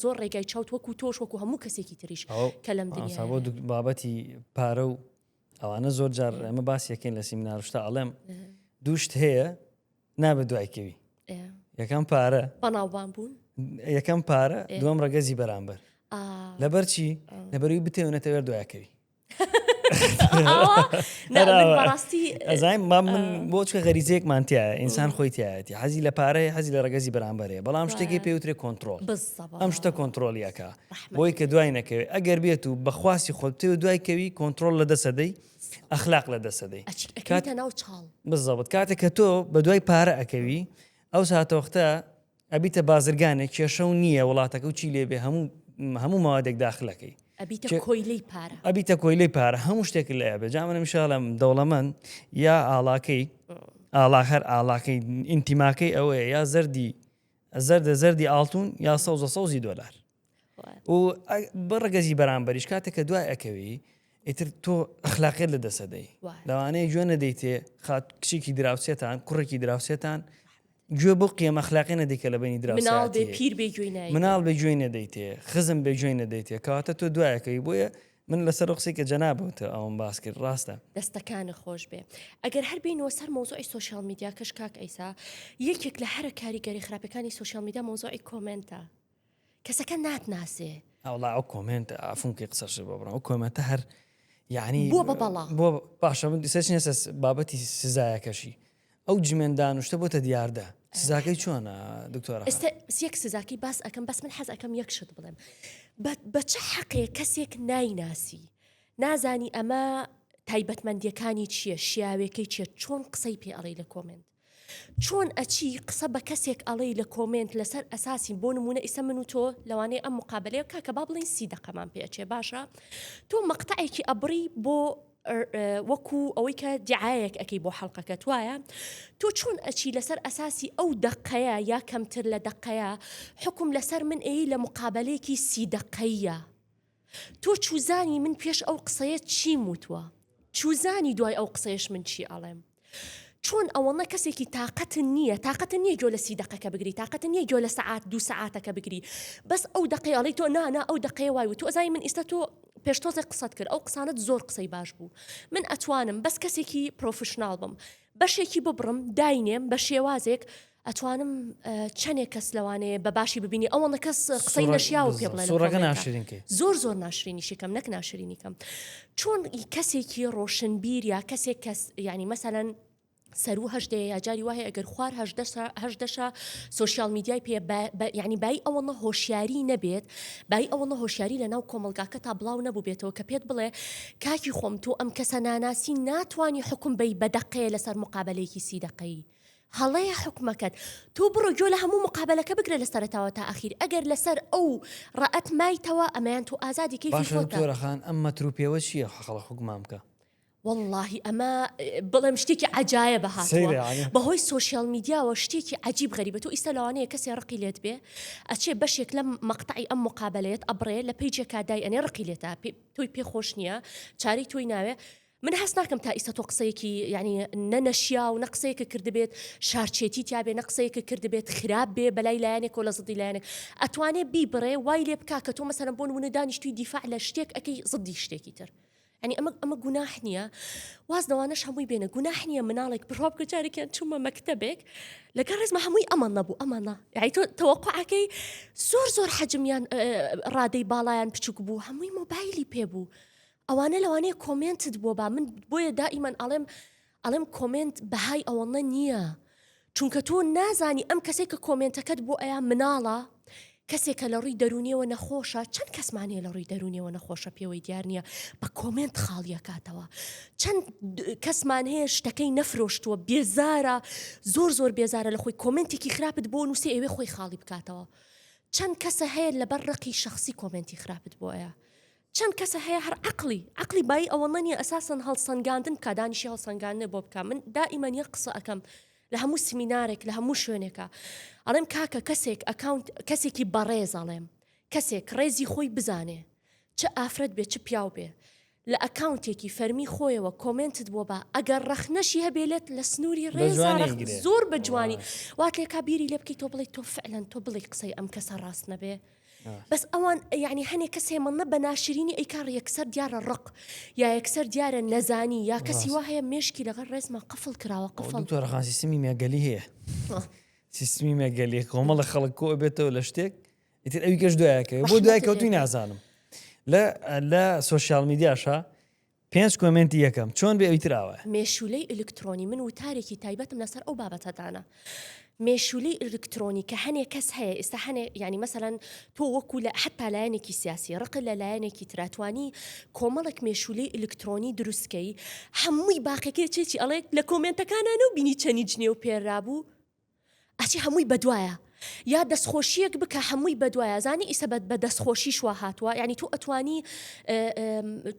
زۆر ڕێگای چاوت وەکو تۆش وەکو هەموو کەسێکی تریش کە لەم دنیا بۆ بابەتی پارە و ئەوانە زۆر جار ئەمە باسیەکەین لە سیمینارشتا ئەڵێم دووشت هەیە نابێ دوایکەوی یەکەم پارە بەناوبان بوون یەکەم پارە دووەم ڕەگەزی بەرامبەر لەبەرچی لەبەروی بتێونەتەوێر دوایکەوی ئەزای من بۆ چکە غەریزەیەکمانتیایە ئینسان خۆی تایەتی حەزی لە پارەیە حەزی لە ڕەگەزی بەرامبەرەیە بەڵام شتێکی پێوترێ کۆنتترۆل ئەم شتە کۆنتترۆلیەکە بۆی کە دوای نەکەوێت ئەگەر بێت و بەخواستی خۆت تێ دوای کەوی کۆنتترۆل لە دەسەدەی ئەخلاق لە دەسەدەی بزەبت کاتێک کە تۆ بە دوای پارە ئەکەوی ئەو ساتۆختە ئەبیتە بازرگانێک کێشە و نییە وڵاتەکە و چی لێبێ هەموو ماوەدێک داخلەکەی ئەبیتە کۆیلەی پارە هەموو شتێک لە بێ جا من میشاڵم دەوڵەمەند یا ئاڵاکەی ئاڵاهەر ئاڵاکەی ئینتیماکەی ئەوەیە یا زەردی ئاڵتون یا سەوزی دۆلار و بەڕگەزی بەرامبەریش کاتێک کە دوای ئەکەوی ئیتر تۆ ئەخلاقیت لە دەسەدەی لەوانەیە گوێ نەدەیتێ خات کچێکی دراوسێتان کوڕێکی دراوسێتان گوێ بۆ قیەمە ئەخلاقی نەدەیکە لە بینی دراوسێتی مناڵ بێ گوێی نەدەیتێ خزم بێ گوێی نەدەیتێ کاتە تۆ دوایەکەی بۆیە من لەسەر قسەی کە جەنابەوتە ئەوم باس کرد ڕاستە دەستەکانە خۆش بێ ئەگەر هەر بینەوە سەر مۆزوعی سوۆشیال میدیا کەش کاک ئەیسا یەکێک لە هەرە کاریگەری خراپەکانی سوۆشیال میدیا مۆزوعی کۆمنتە کەسەکە ناتناسێ ئەوڵا ئەو کۆمنتە ئافونکی قسەش بۆ بڕ ئەو کۆمنتە هەر یعنی بۆ بە بەڵا بۆ باشە من دیسەچنە بابەتی سزایەکەشی ئەو جمێندان شتە بۆتە دیاردە سزاکەی چۆنە دکتۆرە یەک سزاکی باس ئەەکەم بەس من حەز ئەەکەم یەک شت بڵێم بە چه حەقەیە کەسێک نایناسی نازانی ئەمە تایبەتمەندیەکانی چییە، شیاوێکەی چیە، چۆن قسەی پێ ئەڵێ لە کۆمنت، چۆن ئەچی قسە بە کەسێک ئەڵێ لە کۆمنت لەسەر ئەساسی بۆ نمونە ئیسە من و تۆ لەوانەیە ئەم مقابلەیە کاکە با بڵین 30 دقەمان پێچێ باشە تۆ مەقتەعێکی ئەبڕی بۆ وەکو ئەوەی کە دیعایەک ئەەکەی بۆ حەڵقەکەت وایە تۆ چۆن ئەچی لەسەر ئەساسی ئەو دقەیە یا کەمتر لە دقەیە حکم لەسەر من ئەی لە مقابلەیەکی 30 دقەیە تۆ چوزانی من پێش ئەو قسەیە چی موتووە چوزانی دوای ئەو قسەیەش من چی ئەڵێم چۆن ئەوەنە کەسێکی تااقەتن نییە گۆ لە 30 دقەکە بگری تااقەتن نییە گۆ لە سەعات 2 سەعاتەکە بگری بەس ئەو دقەیەڵی تۆ نانا ئەو دقەیە وای و تۆ ئەزای من ئیستا تۆ پێشتۆزێک قسەت کرد ئەو قسانت زۆر قسەی باش بوو من ئەتوانم بەس کەسێکی پرۆفشنال بم بەشێکی ببڕم داینێم بە شێوازێک ئەتوانم چەندێک کەس لەوانەیە بە باشی ببینی ئەوەنە کەس قسەی نەشیاو پێ بڵێ زۆر ناشرینیشەکەم نەک ناشرینیکەم چۆن کەسێکی ڕۆشنبیر یا کەسێک کەس ینی مەسەلەن سەرو هەشدەیە یا جاری وایە ئەگەر خوار هەشدەشە سوۆشیال میدیای پێ ینی بای ئەوەنە هۆشیاری نەبێت بای ئەوەنە هۆشیاری لە ناو کۆمەلگاکە تا بڵاو نەبوو بێتەوە کە پێت بڵێ کاکی خۆم تۆ ئەم کەسە ناناسی ناتوانانی حکم بی بەدەقەیە لەسەر مقابلەیەکی 30 دقەیی هەڵەیە حکومەکەت تۆ بڕۆ گۆ لە هەموو مقابلەکە بگرە لە سەرەتاوە تا ئەخیر ئەگەر لەسەر ئەو ڕەعەت مایتەوە ئەمەیان تۆ ئازادی کەیفی خۆتە باشە ئەم مەتروپێوە چییە خەڵە حکومام بکە واللهی ئەمە بڵێم شتێکی عجایە بە هاتووە بەهۆی سوۆشیال میدیاوە شتێکی عجیب غەریبە تۆ ئیستا لەوانەیە کەسێ ڕقی لێت بێ ئەچێ بەشێک لەم مەقتەعی ئەم مقابلەیەت ئەبڕێ لە پیجێکا دای ئەنێ ڕقی لێتە تۆی پێخۆش نییە چاری تۆی ناوێ من هەست ناکەم تا ئیستا تۆ قسەیەکی ینی نەنەشیا و نە قسەیەکە کردبێت شارچێتی تیاابێ نە قسەیەکە کردبێت خراپ بێ بەلای لایەنێک و لە زدی لایەنێک ئەتوانێت بیبڕێ وای لێ بکا کە تۆ مەسەلەن بۆ نمونە دانیشتوی دیفاع لە شتێک ئەەکەی زدی شتێکی تر ینی ئەمە گوناح نییە واز دەوانەش هەمووی بێنە گوناح نییە مناڵێک بڕۆ بکە جارێکیان چوومە مەکتەبێک لەگەڵ ڕێزمە هەمووی ئەمان نەبوو ئەمانە یعنی تۆ تەوەقعەکەی زۆر حەجمیان ڕادەی باڵایان بچووک بوو هەمووی مۆبایلی پێبوو ئەوانە لەوانەیە کۆمنتت بۆ با من بۆیە دائیمەن ئەڵێم کۆمنت بەهای ئەوەنە نییە چونکە تۆ نازانی ئەم کەسێک کە کۆمنتەکەت بۆ ئەیان مناڵە کەسێکە لە ڕووی دەرونیەوە نەخۆشە چەند کەسمانەیە لە ڕووی دەرونیەوە نەخۆشە پێوەی دیار نییە بە کۆمنت خاڵیەکاتەوە چەند کەسمان هەیە شتەکەی نەفرۆشتووە بێزارە زۆر بێزارە لە خۆی کۆمنتێکی خراپت بۆ نووسێ ئەوێ خۆی خاڵی بکاتەوە چەند کەسە هەیە لەبەر ڕقی شخصی کۆمنتی خراپت بۆ ئەیە چەند کەسە هەیە هەر عقلی بای ئەوەنە نیە ئەساسن هەڵسەنگاندن کە دانیشی هەڵسەنگاندنە بۆ بکە من دائیمەن یە قسە ئەەکەم لە هەموو سمینارێک لە هەموو شوێنێکە ئەڵێم کاکە کەسێکی بەڕێز ئەڵێم کەسێک ڕێزی خۆی بزانێ چه ئافرەت بێ چ پیاو بێ لە ئەکاونتێکی فەرمی خۆیەوە کۆمنتت بۆ بە ئەگەر ڕەخنەشی هەبێلێت لە سنووری ڕێزا زۆر بە جوانی وات لێ کابیری لێ بکەیت تۆ بڵێ تۆ فعلەن تۆ بڵێ قسەی ئەم کەسە ڕاست نەبێ بەس ئەوان یعنی هەنێک کەسێ منە بە ناشرینی ئەیکار یەکسەر دیارە ڕق یا یەکسەر دیارە نەزانی یا کەسی وا هەیە مێشکی لەگەڵ ڕێزمە قفڵ کراوە قفڵ دکتۆرەخان سیستمی مێگەلی هەیە سیستمی مێگەلی کۆمەڵە خەڵک کۆ بێتەوە لە شتێک ئیتر ئەوی کەش دوایەکە بۆ دوای کەوتوی نازانم لە سوۆشیال میدیاشە 5 کۆمنتی یەکەم چۆن بێ ئەوی تراوە مێشولەی ئلکترۆنی من وتارێکی تایبەتم لەسەر ئەو بابەتەدانە مێشولەی ئلکترۆنی کە هەنێک کەس هەیە ئێستا هەنێ ینی مەسەلەن تۆ وەکو لە حتا لایەنێکی سیاسی ڕق لە لایەنێکی تراتوانی کۆمەڵێک مێشولەی ئلکترۆنی دروستکەی هەمووی باقیەکەی چێکی ئەڵێ لە کۆمنتەکانانە و بینی چەنی جنێ و پێرابوو ئەچی هەمووی بەدوایە یا دەستخۆشیەک بکە هەمووی بەدوایە زانی ئیسە بە دەستخۆشی شوا هاتووە ینی تۆ ئەتوانی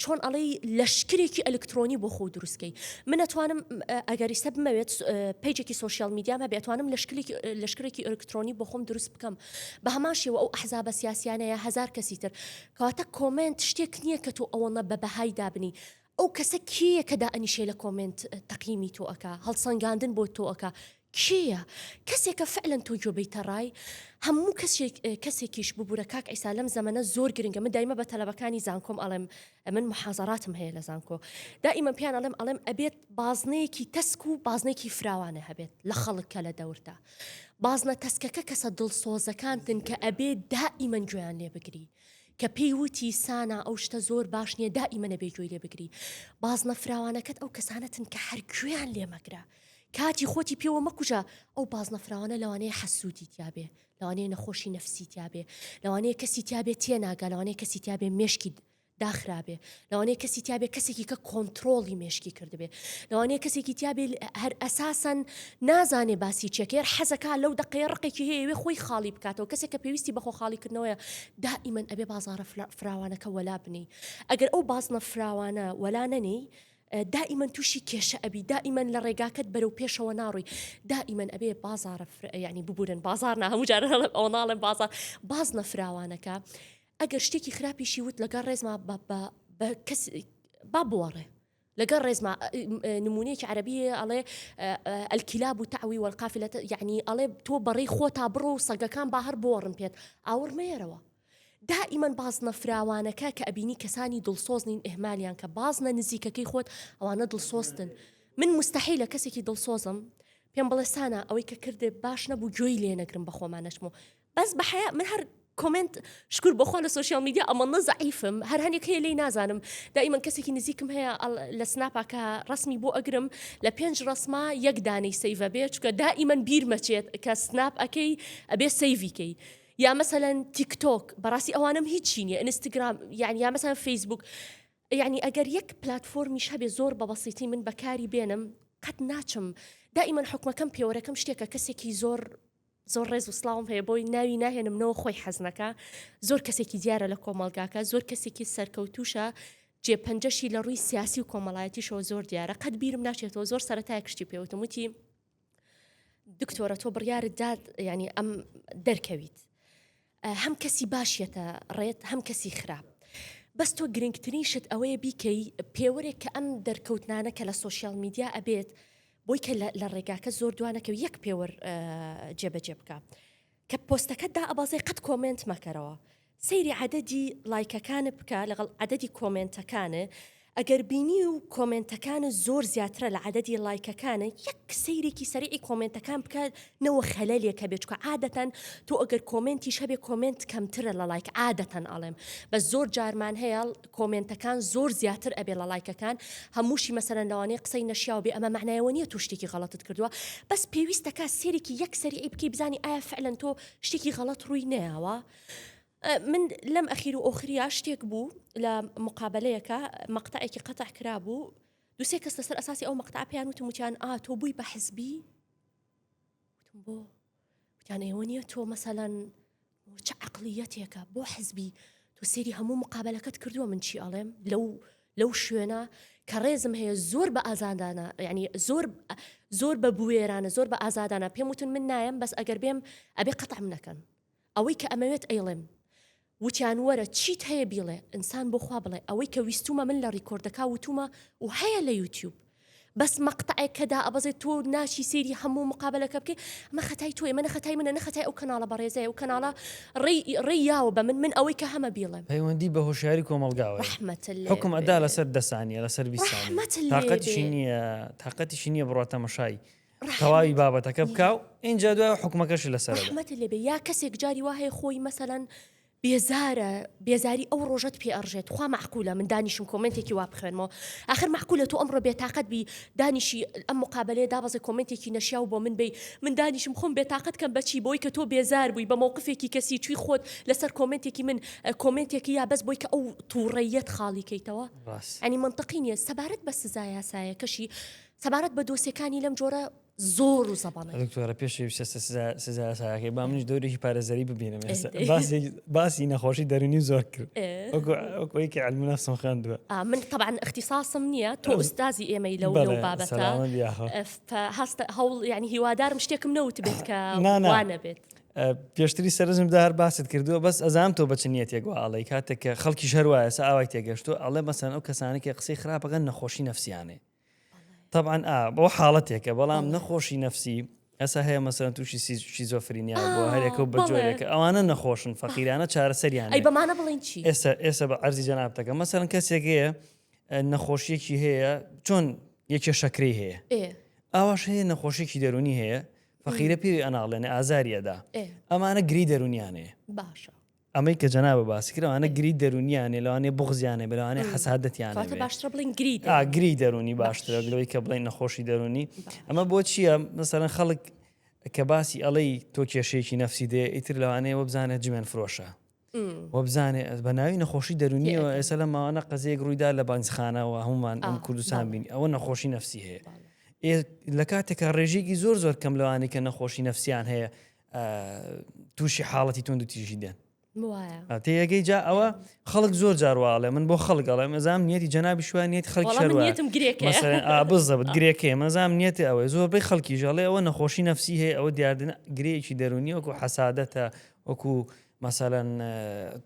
چۆن ئەڵێ لەشکرێکی ئەلکترۆنی بۆ خۆ دروستکەی من ئەتوانم ئەگەر ئیسە بمەوێت پیجێکی سوۆشیال میدیام هەبێ ئەتوانم لەشکرێکی ئەلکترۆنی بۆ خۆم دروست بکەم بە هەمان شێوە ئەو ئەحزابە سیاسیانەیە هەزار کەسی تر کەواتە کۆمنت شتێک نییە کە تۆ ئەوەنە بە بەهای دابنی ئەو کەسە کێیە کە دائنیشێ لە کۆمنت تەقییمی تۆ ئەکا هەڵسەنگاندن بۆ تۆ ئەکا کێیە کەسێکە فعلەن تۆ گوێبەیتە ڕای هەموو کەسێکیش ببوورە کاک ئیسا لەم زەمانە زۆر گرنگە من دایمە بە تەلەبەکانی زانکۆم ئەڵێم من محازەراتم هەیە لە زانکۆ دائیمە پیان ئەڵێم ئەبێت بازنەیەکی تەسک و بازنێکی فراوانە هەبێت لە خەڵکە لە دەوردا بازنە تەسکەکە کەسە دڵسۆزەکانتن کە ئەبێت دائیمەن گوێیان لێ بگری کە پێی وتی سانە ئەو شتە زۆر باش نییە دائیمە نەبێ گوێی لێ بگری بازنە فراوانەکەت ئەو کەسانەتن کە هەر گوێیان لێ مەگرە کاتی خۆتی پێوە مەکوژە ئەو بازنە فراوانە لەوانەیە حەسوودی تیابێ لەوانەیە نەخۆشی نەفسی تیابێ لەوانەیە کەسی تیابێ تێناگە لەوانەیە کەسی تیابێ مێشکی داخرابێ لەوانەیە کەسی تیاابێ کەسێکی کە کۆنتترۆڵی مێشکی کردبێ لەوانەیە کەسێکی تیاابێ هەر ئەساسن نازانێ باسی چێکێر حەزەکە لەو دقەیە ڕقێکی هەیەوێ خۆی خاڵی بکاتەوە کەسێک کە پێویستی بەخۆ خاڵیکردنەوەیە دائیمەن ئەبێ بازارە فراوانەکە وەلا بنی ئەگەر ئەو بازنە فراوانە وەلا نەنی دائیمەن تووشی کێشە ئەبی دائیمەن لە ڕێگاکەت بەرەو پێشەوە ناڕووی دائیمەن ئەبێ بازارە ینی ببورن بازار هەموو جارە ئەو ناڵێن بازار بازنە فراوانەکە ئەگەر شتێکی خراپیشی وت لەگەڵ ڕێزما با بوەڕێ لەگەڵ ڕێزما نمونەیەکی عەرەبیە ئەڵێ ئەلکیلاب و تەعوی وەلقافلە یعنی ئەڵێ تۆ بەڕێی خۆتا بڕۆ و سەگەکان با هەر بۆڕن پێت ئاور مێرەوە دائیمەن بازنە فراوانەکە کە ئەبینی کەسانی دڵسۆزنین ئێهمالیان کە بازنە نزیکەکەی خۆت ئەوانە دڵسۆستن من مستحیلە کەسێکی دڵسۆزم پێم بڵێ سانە ئەوەی کە کردێ باش نەبوو گوێی لێ نەگرم بە خۆمانەشمەوە بەس بە حیا من هەر کۆمنت شکر بخۆ لە سوۆشیال میدیا ئەمە نەزعیفم هەر هەنێک هەیە لێی نازانم دائیمەن کەسێکی نزیکم هەیە لە سناپاکە ڕسمی بۆ ئەگرم لە 5 ڕسما یەک دانەی سەیڤە بێت چکە دائیمەن بیرمەچێت کە سناپ ئەەکەی ئەبێ سەیڤیکەی یا مثلا تیکتۆک بەڕاستی ئەوانم هیچی نیە ئینستاگرام یعنی یا مثلا فیسبوک یعنی ئەگەر یەک پلتفۆرمیش هەبێ زۆر بە بەسیتی من بەکاری بێنم قەت ناچم دائیمەن حکومەکەم پێوەرەکەم شتێکە کەسێکی زۆر ڕێز و سلااوم هەیە بۆی ناوی ناهێنمنەوە خۆی حەزنەکە زۆر کەسێکی دیارە لە کۆمەلگاکە زۆر کەسێکی سەرکەوتوشە جێپەنجەشی لە ڕووی سیاسی و کۆمەڵایەتیشەوە زۆر دیارە قەت بیرم ناچێتەوە زۆر سەرەتای کشتی پێوتم وتی دکتۆرە تۆ بڕیارت داد ینی ئەم دەرکەویت هەم کەسی باشێتە ڕێت هەم کەسی خراپ بەس تۆ گرنگترین شت ئەوەیە بیکەی پێوەرێک کە ئەم دەرکەوتنانە کە لە سوۆشیال میدیا ئەبێت بۆی کە لە ڕێگاکە زۆر دوانەکە و یەک پێوەەر جێبەجێ بکە کە پۆستەکەتدا ئەبازای قەت کۆمنت مەکەرەوە سەیری عەدەدی لایکەکانە بکە لەگەڵ عەدەدی کۆمنتەکانە ئەگەر بینی و کۆمنتەکانە زۆر زیاترە لە عەدەدی لایکەکانە یەک سەیرێکی سەریعی کۆمنتەکان بکەنەوە خەلەلێکە بێت چکە عادەتەن تۆ ئەگەر کۆمنتیش هەبێ کۆمنت کەمترە لە لایک عادەتەن ئەڵێم بە زۆر جارمان هەیە کۆمنتەکان زۆر زیاتر ئەبێ لە لایکەکان هەمووشی مەسەرەن لەوانەیە قسەی نەشیاو بێ ئەمە معنایەوە نییە تو شتێکی غەڵەتت کردووە بەس پێویستەکە سێرێکی یەک سەریعی بکەی بزانی ئایا فعلەن تۆ شتێکی غەڵەت ڕووی نەیاوە من لەم ئەخیر و ئۆخریا شتێک بوو لە مقابلەیەکە مەقطعێکی قەتع کرا بوو دووسێ کەس لەسەر ئەساسی ئەو مەقطع پێیان وتیان تۆ بووی بە حزبی وتم بۆ وتیان ئێوە نییە تۆ مەسەلەن چه عەقلیەتێکە بۆ حزبی تۆ سێری هەموو مقابلەکەت کردووە من چی ئەڵێم لەو شوێنە کە ڕێزم هەیە زۆر بە ئازادانە ینی زۆر بە بوێرانە زۆر بە ئازادانە پێم وتن من نایم بەس ئەگەر بێم ئەبێ قەتع منەکەن ئەوەی کە ئەمەوێت ئەیڵێم وتیان وەرە چیت هەیە بیڵێ ئینسان بۆ خوا بڵێ ئەوەی کە ویستومە من لە ڕیکۆردەکە وتومە و هەیە لە یوتیوب بەس مەقطعێک کەدا ئەبەزێت تۆ ناشی سێری هەموو مقابلەکە بکەی ئەمە خەتای تۆی منە خەتای منە نەخەتای ئەو کەناڵە بەڕێزەیە و کەناڵە ڕێی یاوە بە من ئەوەی کە هەمە بیڵێم پەیوەندی بە هۆشیاری کۆمەلگاوە حکم ئەدا لەسەر 10 سانیە لەسەر 20 سانیە تااقەتیشی نییە بڕاتە مەشای تەواوی بابەتەکە بکاو اینجا دوای حکومەکەشی لەسەر رحمەت لێبێ یا کەسێک جاری وهەیە خۆی مەسەلەن بێزاری ئەو ڕۆژەت پێ ئەڕژێت خوا معقولە من دانیشم کۆمنتێکی وا بخوێنمەوە آخر معقولە تۆ ئەمڕۆ بێتاقەت بی دانیشی ئەم مقابلەیە دابەزە کۆمنتێکی نەشیا و بۆ من بی من دانیشم خۆم بێتاقەت کەم بەچی بۆی کە تۆ بێزار بووی بە مووقفێکی کەسی توی خۆت لەسەر کۆمنتێکی من کۆمنتێکی یا بەس بۆی کە ئەو تووڕەیەت خاڵیکەیتەوە ئەنی منطقی نییە سەبارەت بە سزای یاسایەکەشی سەبارەت بە دۆسیەکانی لەم جۆرە زۆر و زەبانە دکتۆرە پێشی سزای یاسایەکەی با منیش دەورێکی پارێزەری ببینم باسی نەخۆشی دەرونی زۆر کرد وەکوەیەکی علم نەفسم خوێندووە من طبعا اختصاصم نییە تۆ ئوستازی ئێمەی لەو بابەتە هەوڵ یعنی هیوادارم شتێکم نەوت بێت کە وانە بێت پێشتری سەرزمدا هەر باست کردووە بەس ئەزام تۆ بەچ نیەتێک ئاڵی کاتێک کە خەڵکی شەروایە سا ئاوای تێگەشتو ئەڵێ مەسەن ئەو کەسانی کە قسەی خراپەکەن نەخۆشی نەفسیانێ طبعا بۆ حاڵەتێکە بەڵام نەخۆشی نەفسی ئەسا هەیە مەسەرەن تووشی شیزۆفرینیا بۆ هەرێکە و بەجۆرێکە ئەوانە نەخۆشن فەقیرانە چارەسەریان ئەی بەمانە بڵین چی ئێستا بە ئەرزی جەنابەتەکە مەسەرەن کەسێک هەیە نەخۆشیەکی هەیە چۆن یەکێ شەکرەی هەیە ئاواش هەیە نەخۆشیێکی دەرونی هەیە فەقیرە پێوی ئەناڵێنێ ئازاریەدا ئەمانە گری دەرونیانێ باشە ئەمەی کە جەنابە باسی کردەوەوانە گری دەرونیانێ لەوانێ بغزیانێ بەلەوانێ حەسادەتیانە باشترە بڵین گری دەرونی باشترە گلەوەی کە بڵین نەخۆشی دەرونی ئەمە بۆ چییە مەسەرەن خەڵک کە باسی ئەڵەی تۆ کێشەیەکی نەفسی دێ ئیتر لەوانەیە وە بزانێت جمێن فرۆشە و بزانێ بە ناوی نەخۆشی دەرونیەوە ئێستا لە ماوانە قەزەیەک ڕوویدا لە بانگخانەوە هەمومان ئەم کوردستان بینی ئەوە نەخۆشی نەفسی هەیە لە کاتێکە ڕێژێکی زۆر کەم لەوانی کە نەخۆشی نەفسیان هەیە تووشی حاڵەتی تۆند و تیژی دێن تێگەی جا ئەوە خەڵک زۆر جارواڵێ من بۆ خەڵگەڵێ مەزام نیەتی جەنابی شوانیەتی خەڵکی بزەبت گرێکێ مەزام نیەتی ئەوەی زۆر بەی خەڵکی ژەڵێ ئەوە نەخۆشی نەفسی هەیە ئەوە دیاردن گرەیەکی دەرونی وەکو حەسادەتە وەکو مەسەلەن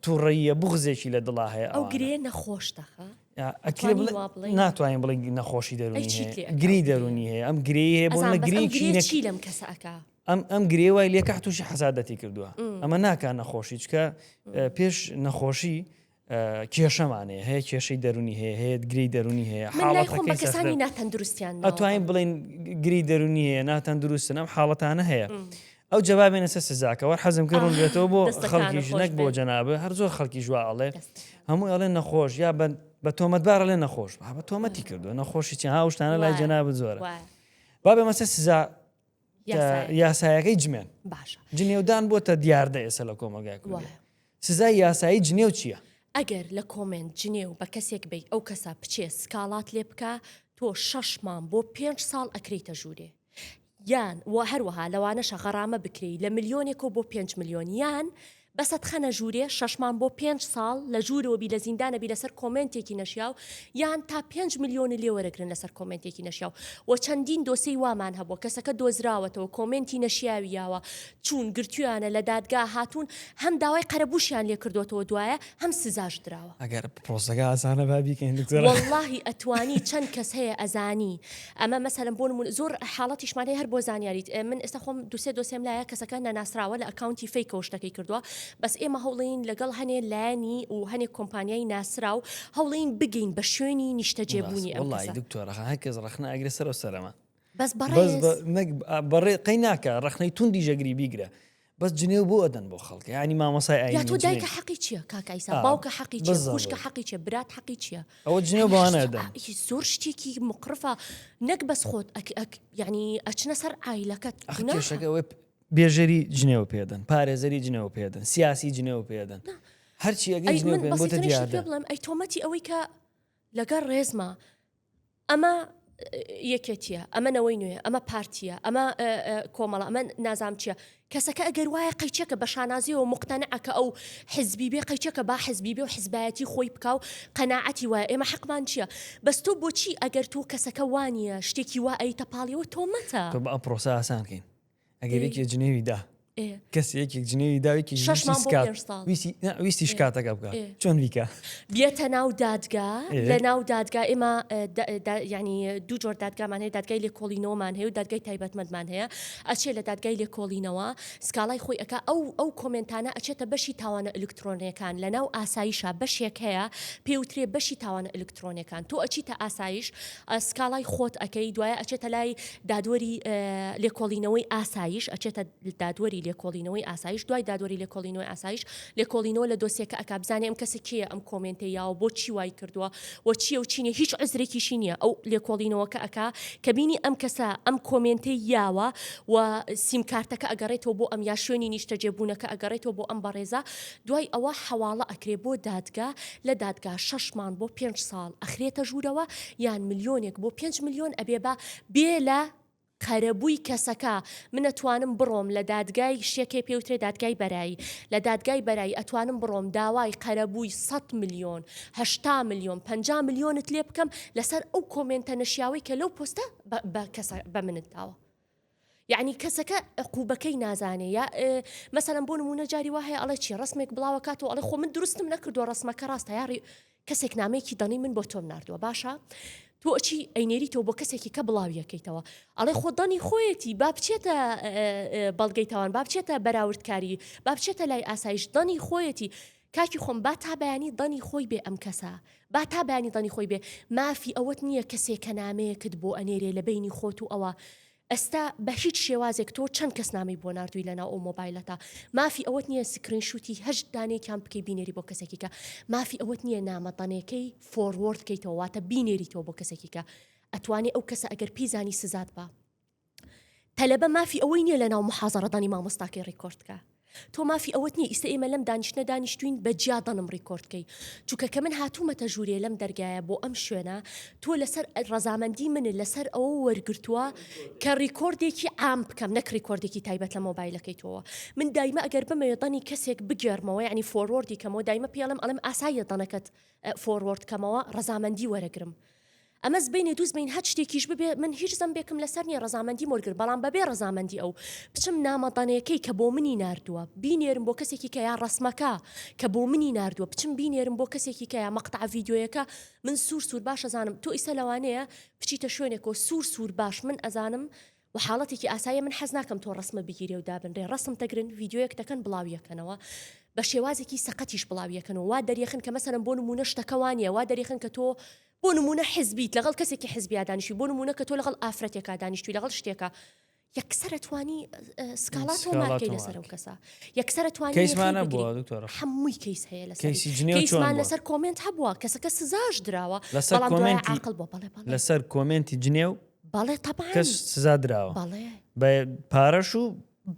تووڕەیە بوغزێکی لە دڵا هەیە ئەو گرێ نەخۆش دەخە ناتوانین بڵێ نەخۆشی دەرونی گری دەرونی هەیە ئەم گرەیە بۆ نە گرێکی لەم کەسەکە ئەم گرێوای لێکە تووشی حەسادەتی کردووە ئەمە ناکان نەخۆشی چکە پێش نەخۆشی کێشەمانەیە هەیە کێشەی دەرونی هەیە گری دەرونی هەیە کەسانی ناتەندروستیان ئەتوانین بڵێن گری دەرونی هەیە ناتەندروستن ئەم حاڵەتانە هەیە ئەو جوابێنە سەر سزاکەوە حەزم کرد ڕوون بێتەوە بۆ خەڵکیش نەک بۆ جەنابە هەر زۆر خەڵکی ژوا ئەڵێ هەموو ئەڵێ نەخۆش یا بە تۆمەتبارە لێ نەخۆش بە تۆمەتی کردووە نەخۆشی چ هاوشتانە لای جەنابەت زۆرە با بێمە سەر سزا یاسایەکەی جمێن جنێودان بۆتە دیاردە ئێستا لە کۆمەلگای کوردی سزای یاسایی جنێو چییە؟ ئەگەر لە کۆمنت جنێو بە کەسێک بێ ئەو کەسە بچێ سکاڵات لێ بکە تۆ 6 مانگ بۆ 5 ساڵ ئەکریتە ژوورێ یان و هەروەها لەوانەشە غەرامە بکری لە ملیۆنێک بۆ 5 ملیۆن یان بەسەد خەنە ژوورێ 6 مانگ بۆ 5 ساڵ لە ژوورەوەبی لە زیندانەبی لەسەر کۆمنتێکی نەشیاو یان تا 5 ملیۆنی لێوەرەگرن لەسەر کۆمنتێکی نەشیاو و چەندین دۆسەی وامان هەبووە کەسەکە دۆزراوەتەوە کۆمنتی نەشیاویاوە چوون گرتویانە لە دادگا هاتوون هەم داوای قەرەبووشیان لێ کردوەوە دوایە هەم سزاش درراوە ئەگەر پرۆسەکە ئاسانە بابیکەین واللهی ئەتوانی چەند کەس هەیە ئەزانی ئەمە مەسەلەن بۆ نمونە زۆر حاڵەتیشمان هەیە هەر بۆ زانیاریت من ئێستا خۆم دوسێ دۆسێم لایە کەسەکە نەناسراوە لە ئەکاونتی فەیکەوە شتەکەی کردووە بەس ئێمە هەوڵین لەگەڵ هەنێ لایانی و هەنێک کۆمپانیای ناسرا و هەوڵین بگەین بە شوێنی نیشتەجێبوونی ئەم دکتۆرە هەکەس ڕخنە ئەگرە سەر و سەرەمە بەس بەڕێ قەی ناکە ڕخنەی توندی ژەگری بیگرە بەس جنێو بۆ ئەدەن بۆ خەڵک ینی مامەسای ئاین تۆ دایکە حەقی چییە کاکایسا باوکە حەقی چیە خوشکە حەقی چیە برات حەقی چییە ئەوە جنێو بەوانەدەن زۆر شتێکی مقرفە نەک بەس خۆت یعنی ئەچنە سەر ئایلەکەت بێژەری جنێو پێدەن پارێزەری جنێو پێدەن سیاسی جنێو پێدەن هەرچی ئەگەر جنێو پێدەن بۆتە دیاردە بڵێم ئەی تۆمەتی ئەوەی کە لەگەڵ ڕێزمە ئەمە یەکێتیە ئەمە نەوەی نوێ ئەمە پارتیە ئەمە کۆمەڵە ئەمە نازام چییە کەسەکە ئەگەر وایە قەیچەکە بە شانازیەوە مقتەنعەکە ئەو حزبی بێ قەیچەکە با حزبی بێ و حزبایەتی خۆی بکە و قەناعەتی وایە ئێمە حەقمان چییە بەس تۆ بۆچی ئەگەر تۆ کەسەکە وانە شتێکی وا ئەیتە پاڵیەوە تۆمەتە تۆ بە ئەم پرۆسە ئاسانکەین ئەگەر یەکێ جنێوی دا کەس یەکێک جنێوی داوێکی ویستی شکاتەکە بکە چۆن بیکە بێتە ناو دادگا لە ناو دادگا ئێمە ینی دوو جۆر دادگامان هەیە دادگای لێکۆڵینەوەمان هەیە و دادگای تایبەتمەندمان هەیە ئەچێ لە دادگای لێکۆڵینەوە سکاڵای خۆی ئەکا ئەو کۆمنتانە ئەچێتە بەشی تاوانە ئەلکترۆنیەکان لە ناو ئاسایشە بەشێک هەیە پێوترێ بەشی تاوانە ئەلکترۆنیەکان تۆ ئەچیتە ئاسایش سکاڵای خۆت ئەەکەی دوایە ئەچێتە لای دادوەری لێکۆڵینەوەی ئاسایش ئەچێتە دادوەری لێکۆڵینەوەی ئاسایش دوای دادوەری لێکۆڵینەوەی ئاسایش لێکۆڵینەوە لە دۆسیەکە ئەکا بزانێ ئەم کەسە کێیە ئەم کۆمنتە یاوە بۆ چی وای کردووە و چیە و چینە هیچ عزرێکیشی نییە ئەو لێکۆڵینەوەکە ئەکا کە بینی ئەم کەسە ئەم کۆمنتەی یاوە و سیمکارتەکە ئەگەڕێتەوە بۆ ئەم یا شوێنی نیشتەجێبوونەکە ئەگەڕێتەوە بۆ ئەم بەڕێزە دوای ئەوە حەواڵە ئەکرێ بۆ دادگا لە دادگا 6 مانگ بۆ 5 ساڵ ئەخرێتە ژوورەوە یان ملیۆنێک بۆ 5 ملیۆن ئەبێ بێ لە قەرەبووی کەسەکە من ئەتوانم بڕۆم لە دادگای شتێکی پێوترێ دادگای بەرایی لە دادگای بەرایی ئەتوانم بڕۆم داوای قەرەبووی 100 ملیۆن 80 ملیۆن 50 ملیۆنت لێ بکەم لەسەر ئەو کۆمنتە نەشیاوی کە لەو پۆستە بە منت داوە یعنی کەسەکە عقوبەکەی نازانێ یا مەسەلەن بۆ نمونە جاری وا هەیە ئەڵێ چی ڕسمێک بڵاوە کاتەوە ئەڵێ خۆ من دروستم نەکردووە ڕسمەکە ڕاستە یاری کەسێک نامەیەکی دەنی من بۆ تۆم ناردووە باشە تۆ ئەچی ئەینێریتەوە بۆ کەسێکی کە بڵاویەکەیتەوە ئەڵێ خۆدانی خۆیەتی با بچێتە بەڵگەی تاوان با بچێتە بەراوردکاری با بچێتە لای ئاسایش دانی خۆیەتی کاکی خۆم با تا بەیانی دانی خۆی بێ ئەم کەسە با تا بەیانی دانی خۆی بێ مافی ئەوەت نییە کەسێک کە نامەیەکت بۆ ئەنێرێ لە بینی خۆت و ئەوە ئەستا بە هیچ شێوازێک تۆ چەند کەس نامی بۆ نردووی لەناو ئەو مۆبایلەتە مافی ئەوەت نییە سکرین شوتی هەشت دانێکیان بکەی بینێری بۆ کەسێکیکە مافی ئەوەت نییە نامەتەنەکەی فۆروەرد کەیتەوە واتە بینێریتەوە بۆ کەسێکیکە ئەتوانێ ئەو کەسە ئەگەر پیزانی سزات بە تەلەبە مافی ئەوەی نییە لەناو محازەڕەدانی مامۆستاکەی ڕێکۆردکە تۆ مافی ئەوەت نیە ئیستا ئێمە لەم دانیشتە دانیشتوین بە جیادەنم ڕیکۆردکەی چونکە کە من هاتوومەتە ژوورێ لەم دەرگایە بۆ ئەم شوێنە تۆ لەسەر ڕەزامەندی منە لەسەر ئەوە وەرگرتووە کە ڕیکۆردێکی عام بکەم نەک ڕیکۆردێکی تایبەت لە مۆبایلەکەی تۆوە من دایمە ئەگەر بمەوێ دەنی کەسێک بگێڕمەوە یعنی فۆروەردی کەمەوە دایمە پێڵم ئەڵم ئاساییە دەنەکەت فۆروەرد کەمەوە ڕەزامەندی وەرەگرم ئەمە زبینێ دووزبین هەچ شتێکیش ببێ من هیچ زەمبێکم لەسەر نیە ڕەزامەندی وەرگر بەڵام بەبێ ڕەزامەندی ئەو بچم نامەدانەکەی کە بۆ منی ناردووە بینێرم بۆ کەسێکی کە یا ڕسمەکە کە بۆ منی ناردووە بچم بینێرم بۆ کەسێکی کە یا مەقطع ڤیدیۆیەکە من سوور باش ئەزانم تۆ ئیسە لەوانەیە بچیتە شوێنێکەوە سوور باش من ئەزانم و حاڵەتێکی ئاسایە من حەز ناکەم تۆ ڕسمە بگیرێ و دابنرێ ڕسم تەگرن ڤیدیۆیەک دەکەن بڵاویەکەنەوە بە شێوازێکی سەقەتیش بڵاویەکەنەوە وا دەریەخن کە مەسەرم بۆ نمونە شتەکەوانیە وا دەریەخن کە تۆ بۆ نمونە حزبیت لەگەڵ کەسێکی حزبیا دانیشتوی بۆ نمونە کە تۆ لەگەڵ ئافرەتێکا دانیشتوی لەگەڵ شتێکە یەکسەرە توانی سکاڵات تۆ مارکەی لەسەر ئەو کەسە یەکسەرە توانی کەیسمانە بووە دکتۆر هەمووی کەیس هەیە کەیسمان لەسەر کۆمنت هەبووە کەسەکە سزاش دراوە لەسەر کۆمنتی عاقل بۆ بەڵێ لەسەر کۆمنتی جنێو بەڵێ طبعاً کەس سزا دراوە بەڵێ بە پارەش و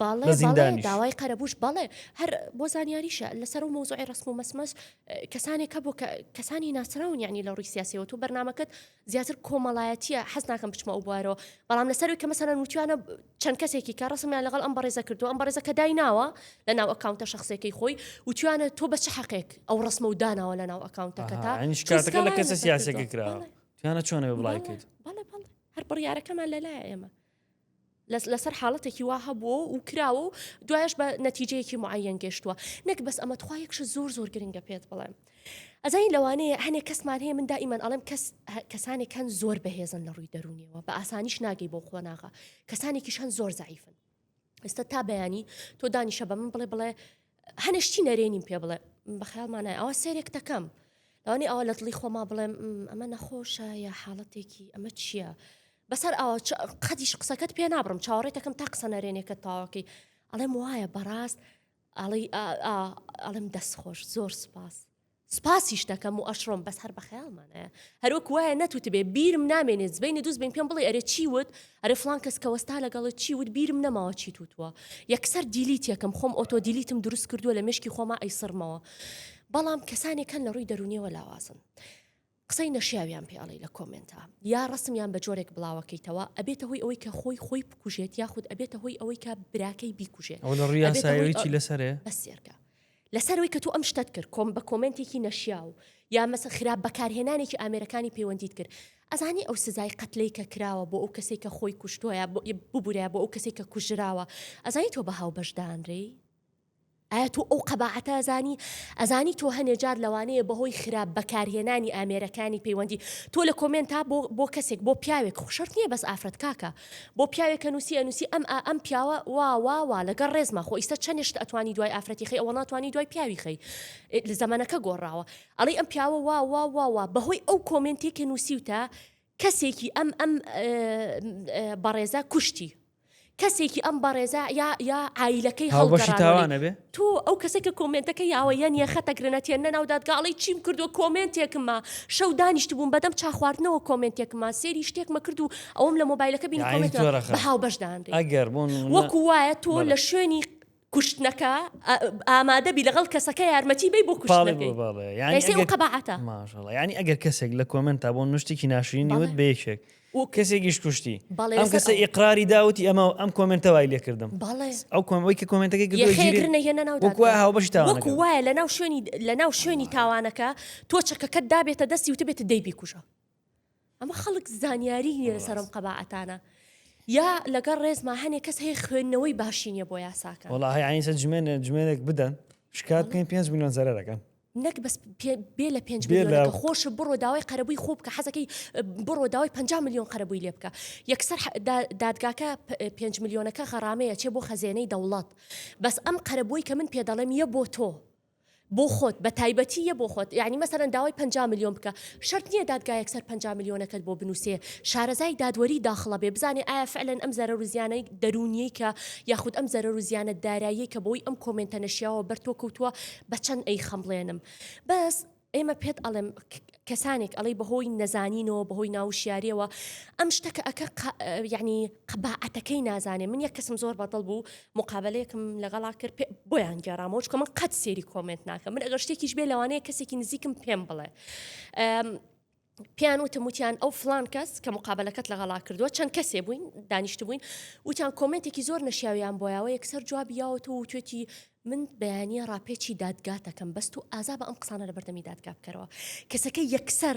بەڵێ داوای قەرەبوش بەڵێ هەر بۆ زانیاریشە لەسەر و مۆزوعی ڕسم و مەسمەس کەسانێک بۆ کەسانی ناسراون یعنی لە ڕووی سیاسیەوە تو بەرنامەکەت زیاتر کۆمەڵایەتیە حەز ناکەم بچمە ئەو بوارەوە بەڵام لەسەروی کە مەسەرەن وتوانە چەند کەسێکی کە ڕسمیان لەگەڵ ئەم بەڕێزە کردو ئەم بەڕێزە کە دایناوە لە ناو ئەکاونتە شخصێکی خۆی وتوانە تۆ بە چه حەقێک ئەو ڕسمە و داناوە لە ناو ئەکاونتەکە تا شکاتەکە لە کەسە سیاسێکی کراوە توانە چۆنەوە بڵای کرد بەڵێ هەر بڕیارەکەمان لەلایە ئێمە لەسەر حاڵەتێکی وا هەبووە و کراوە و دوایش بە نەتیجەیەکی معەن گەشتووە نەک بەس ئەمە توایەکش زۆر گرنگە پێت بڵێم ئەزای لەوانەیە هەنێک کەسمان هەیە من دائیمەن ئەڵێم کەسانێک هەن زۆر بەهێزن لە ڕووی دەرونیەوە بە ئاسانیش ناگەی بۆ خۆناغا کەسانێکیش هەن زۆر زعیفن ئێستا تا بەیانی تۆ دانیشە بە من بڵێ هەنشتی نەرێنیم پێ بڵێ بە خەیاڵمانە ئەوە سێرێک دەکەم لەوانەیە ئەوە لە دڵی خۆما بڵێم ئەمە نەخۆشە یا حاڵەتێکی ئەمە چییە بەسەر ئەوە قەتیش قسەکەت پێ نابڕم چاوەڕێتەکەم تا قسە نەرێنێکە تاواکەی ئەڵێم وایە بەڕاست ئەڵێم دەستخۆش زۆر سپاسیش دەکەم و ئەشڕۆم بەس هەر بە خەیاڵمانەیە هەروەک وایە نەتوت بێ بیرم نامێنێت زبینی دووز بین پێم بڵێ ئەرێ چی وت ئەرێ فلان کەس کە وەستا لەگەڵت چی وت بیرم نەماوە چی تووتوە یەکسەر دیلیت یەکەم خۆم ئۆتۆ دیلیتم دروست کردووە لە مشکی خۆما ئەیسڕمەوە بەڵام کەسانێکەن لە ڕووی دەرونیەوە لاوازن قسەی نەشیاویان پێڵی لە کۆمنتە یا ڕسمیان بە جۆرێک بڵاوەکەیتەوە ئەبێتە هۆی ئەوەی کە خۆی بکوژێت یاخود ئەبێتە هۆی ئەوەی کە براکەی بیکوژێت ئەو لە ڕووی یاساییەوەی لەسەرێ بەسێرگە لەسەرەوەی کە تۆ ئەم شتت کرد کۆم بە کۆمنتێکی نەشیاو یا مەسە خراپ بەکارهێنانێکی ئامێرەکانی پەیوەندیت کرد ئەزانی ئەو سزای قەتلەی کە کراوە بۆ ئەو کەسێک کە خۆی کوشتووە ببورە بۆ ئەو کەسێک کە کوژراوە ئەزانی تۆ بە هاو بەشدانرێ ئایا تۆ ئەو قەباعەتە ئەزانی تۆ هەنێ جار لەوانەیە بەهۆی خراپ بەکارهێنانی ئامێرەکانی پەیوەندی تۆ لە کۆمنتا بۆ کەسێک بۆ پیاوێک خوشەر نییە بەس ئافرەت کاکە بۆ پیاوێکە نووسی ئەم پیاوە وا لەگەڵ ڕێزما خۆ ئیستا چەندشت ئەتوانی دوای ئافرەتی خەی ئەوە ناتوانانی دوای پیاوی خەی لە زەمانەکە گۆڕاوە ئەڵێ ئەم پیاوە وا بەهۆی ئەو کۆمنتێکی نووسیوتە کەسێکی ئەم بەڕێزە کوشتی کەسێکی ئەم بەڕێزە یا عیلەکەی هەڵگەڕانەوە بێ تۆ ئەو کەسێکە کۆمنتەکە یاوە یان یەخەتە گرنەتێن نەناودادگاڵی چیم کردو کۆمنتێکمە شەو دانیشت بووم بەدەم چاخواردنەوە کۆمنتێکمە سێری شتێکمە کرد و ئەوم لە مۆبایلەکە بینی کۆمنت بە هاو بەشدانرێ ئەگەر وەکو وایە تۆ لە شوێنی کوشتنەکە ئامادەبی لەگەڵ کەسەکە یارمەتی بی بۆ کوشتنەکەی قەباعەتە ماشەڵڵا یعنی ئەگەر کەسێک لە کۆمنتا بۆ نوشتێکی ناشرینی وت بەیەکێک و کەسێکیش کوشتی ئەم کەسە ئیقراری داوتی ئەمە ئەم کۆمنتەوای لێکردم ئەو کۆمەوەی کە کۆمنتەکەی وەکو وایە لە ناو شوێنی تاوانەکە تۆ چەکەکەت دابێتە دەستی وتە بێتە دەی بیکوژە ئەمە خەڵک زانیاری نیە لەسەرم قەباعەتانە یا لەگەڵ ڕێزما هەنێک کەس هەیە خوێندنەوەی باشینە بۆ یاساکە وڵا هەیە جمێنێک بدەن شکات بکەین 5 میلیۆن زەرەرەکەن نەک بەس بێ لە 5 میلیۆنەکە خۆش بڕۆ داوای قەرەبووی خوب کە حەزەکەی بڕۆ داوای 50 میلیۆن قەرەبووی لێ بکە یەکسەر دادگاکە 5 میلیۆنەکە غەرامەیە چێ بۆ خەزێنەی دەوڵەت بەس ئەم قەرەبووی کە من پێ دەڵێم یە بۆ تۆ بۆ خۆت بە تایبەتی یە بۆ خۆت یعنی مەسەرەن داوای 50 میلیۆن بکە شەرت نییە دادگا یەکسەر 50 میلیۆنەکەت بۆ بنووسێ شارەزای دادوەری داخڵە بێ بزانێ ئایا فعلەن ئەم زەرەر و زیانەی دەرونیەی کە یاخود ئەم زەرەر و زیانە دارایی کە بۆی ئەم کۆمنتە نەشیاوە بەرتۆ کەوتووە بە چەند ئەی خەمڵێنم بەس ئێمە پێت ئەڵێم کەسانێک ئەڵێ بەهۆی نەزانینەوە بەهۆی ناوشیاریەوە ئەم شتەکە ئەکە یعنی قباعەتەکەی نازانێ من یەک کەسم زۆر بەدڵ بوو مقابلەیەکم لەگەڵا کرد بۆیان گێڕامەوە چکە من قەت سێری کۆمنت ناکەم من ئەگەر شتێکیش بێ لەوانەیە کەسێکی نزیکم پێم بڵێ پیان وتیان ئەو فلان کەس کە مقابلەکەت لەگەڵا کردووە چەند کەسێ بووین دانیشت بووین وتیان کۆمنتێکی زۆر نەشیاویان بۆیاوە یەکسەر جوابی یاوەتەوە و توێتی من بەیانیە ڕاپێکی دادگاتەکەم بەست و ئازا بە ئەم قسانە لە بەردەمی دادگا بکەرەوە کەسەکە یەکسەر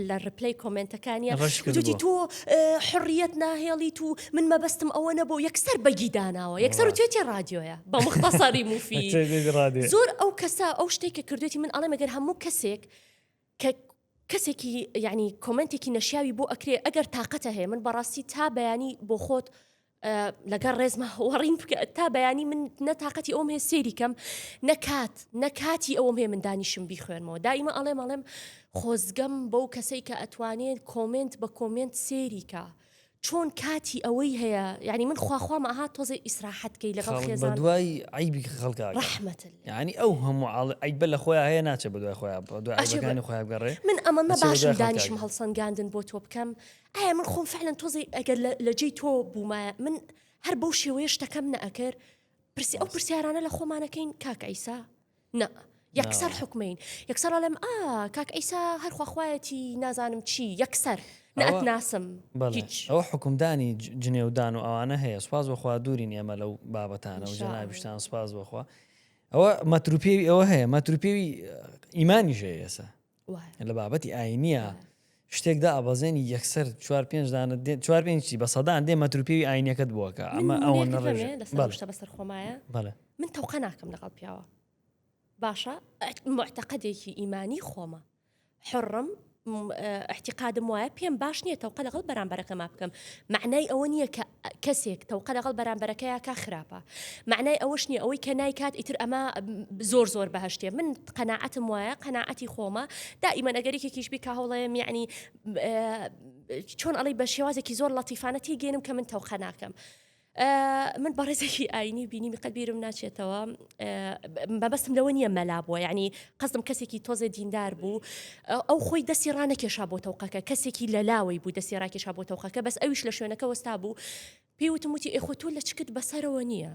لە ڕپلی کۆمنتەکانیە توتی تۆ حڕیەت ناهێڵی تو من مەبەستم ئەوە نەبوو یەکسەر بەگیداناوە یەکسەر و توێتی ڕادیۆیە بە مختصری مفید زۆر ئەو کەسە ئەو شتێکە کردوێتی من ئەڵێ مەگەر هەموو کەسێک کە کەسێکی یعنی کۆمنتێکی نەشیاوی بۆ ئەکرێ ئەگەر تااقەتە هەیە من بەڕاستی تا بەیانی بۆ خۆت لەگەڵ ڕێزمە وەڕین تا بەیانی من نەتااقەتی ئەوم هەیە سێری کەم نەکاتی ئەوم هەیە من دانیشم بیخوێنمەوە دائیمە ئەڵێم خۆزگەم بەو کەسەی کە ئەتوانێت کۆمنت بە کۆمنت سێریکە چۆن کاتی ئەوەی هەیە یعنی من خواخوام ئاها تۆزی ئیسراحەتکەی لەگەڵ خێزان دوای عیبی خەڵکا ڕەحمەت یعنی ئەو هەموو عیب لە خۆیان هەیە ناچێت بە دوای خۆیان دوای عیبەکانی خۆیان بگەڕێ من ئەمە باشم دانیشم هەڵسەنگاندن بۆ تۆ بکەم ئایا من خۆم فعلا تۆزی ئەگەر لە جێی تۆ بوومایە من هەر بەو شێوەیە شتەکەم نەئەکرد ئەو پرسیارانە لە خۆمانەکەین کاک ئەیسا نە یەکسەر حکمین یەکسەر ئەڵێم کاک ئەیسا هەرخواخوایەتی نازانم چی یەکسەر نەت ناسم ئەوە حکومدانی جنێودان و ئەوانە هەیە سوپاس بەخوا دوورین ئێمە لەو بابەتانە و جەنابیشتان سوپاس بەخوا ئەوە مەتروپێوی ئەوە هەیە مەتروپێوی ئیمانیش هەیە ئێستا لە بابەتی ئاینیە شتێکدا ئابەزێنی یەکسەر 4-5 بە سەدان دێ مەتروپێوی ئاینەکەت بووەکە ئەمە ئەوە نەڕێژتە بەسەر خۆمایە من تەوقە ناکەم لەگەڵ پیاوە باشە معتەقەدێکی ئیمانی خۆمە حڕم احتیقادم وایە پێم باش نییە تەوقە لەگەڵ بەرامبەرەکە ما بکەم معنای ئەوە نییە کە کەسێک تەوقە لەگەڵ بەرامبەرەکەیە کا خراپە معنای ئەوەش نییە ئەوەی کە نایکات ئیتر ئەمە زۆر بەهشتێ من قەناعەتم وایە قەناعەتی خۆمە دائیمەن ئەگەرێکێکیش بی کە هەوڵەیەم یعنی چۆن ئەڵی بە شێوازێکی زۆر لەتیفانەتی گێنم کە من تەوقە ناکەم من بەڕێزێکی ئاینی بینیمی قەلبیرم ناچێتەوە بەبەستم لەوە نییە مەلا بووە یعنی قەزم کەسێکی تۆزە دیندار بوو ئەو خۆی دەستی ڕانەکێشا بۆ تەوقەکە کەسێکی لە لاوەی بوو دەستی ڕاکێشا بۆ تەوقەکە بەس ئەویش لە شوێنەکە وەستا بوو پێی وتم وتی ئێخۆ تۆ لە چکت بەسەرەوە نییە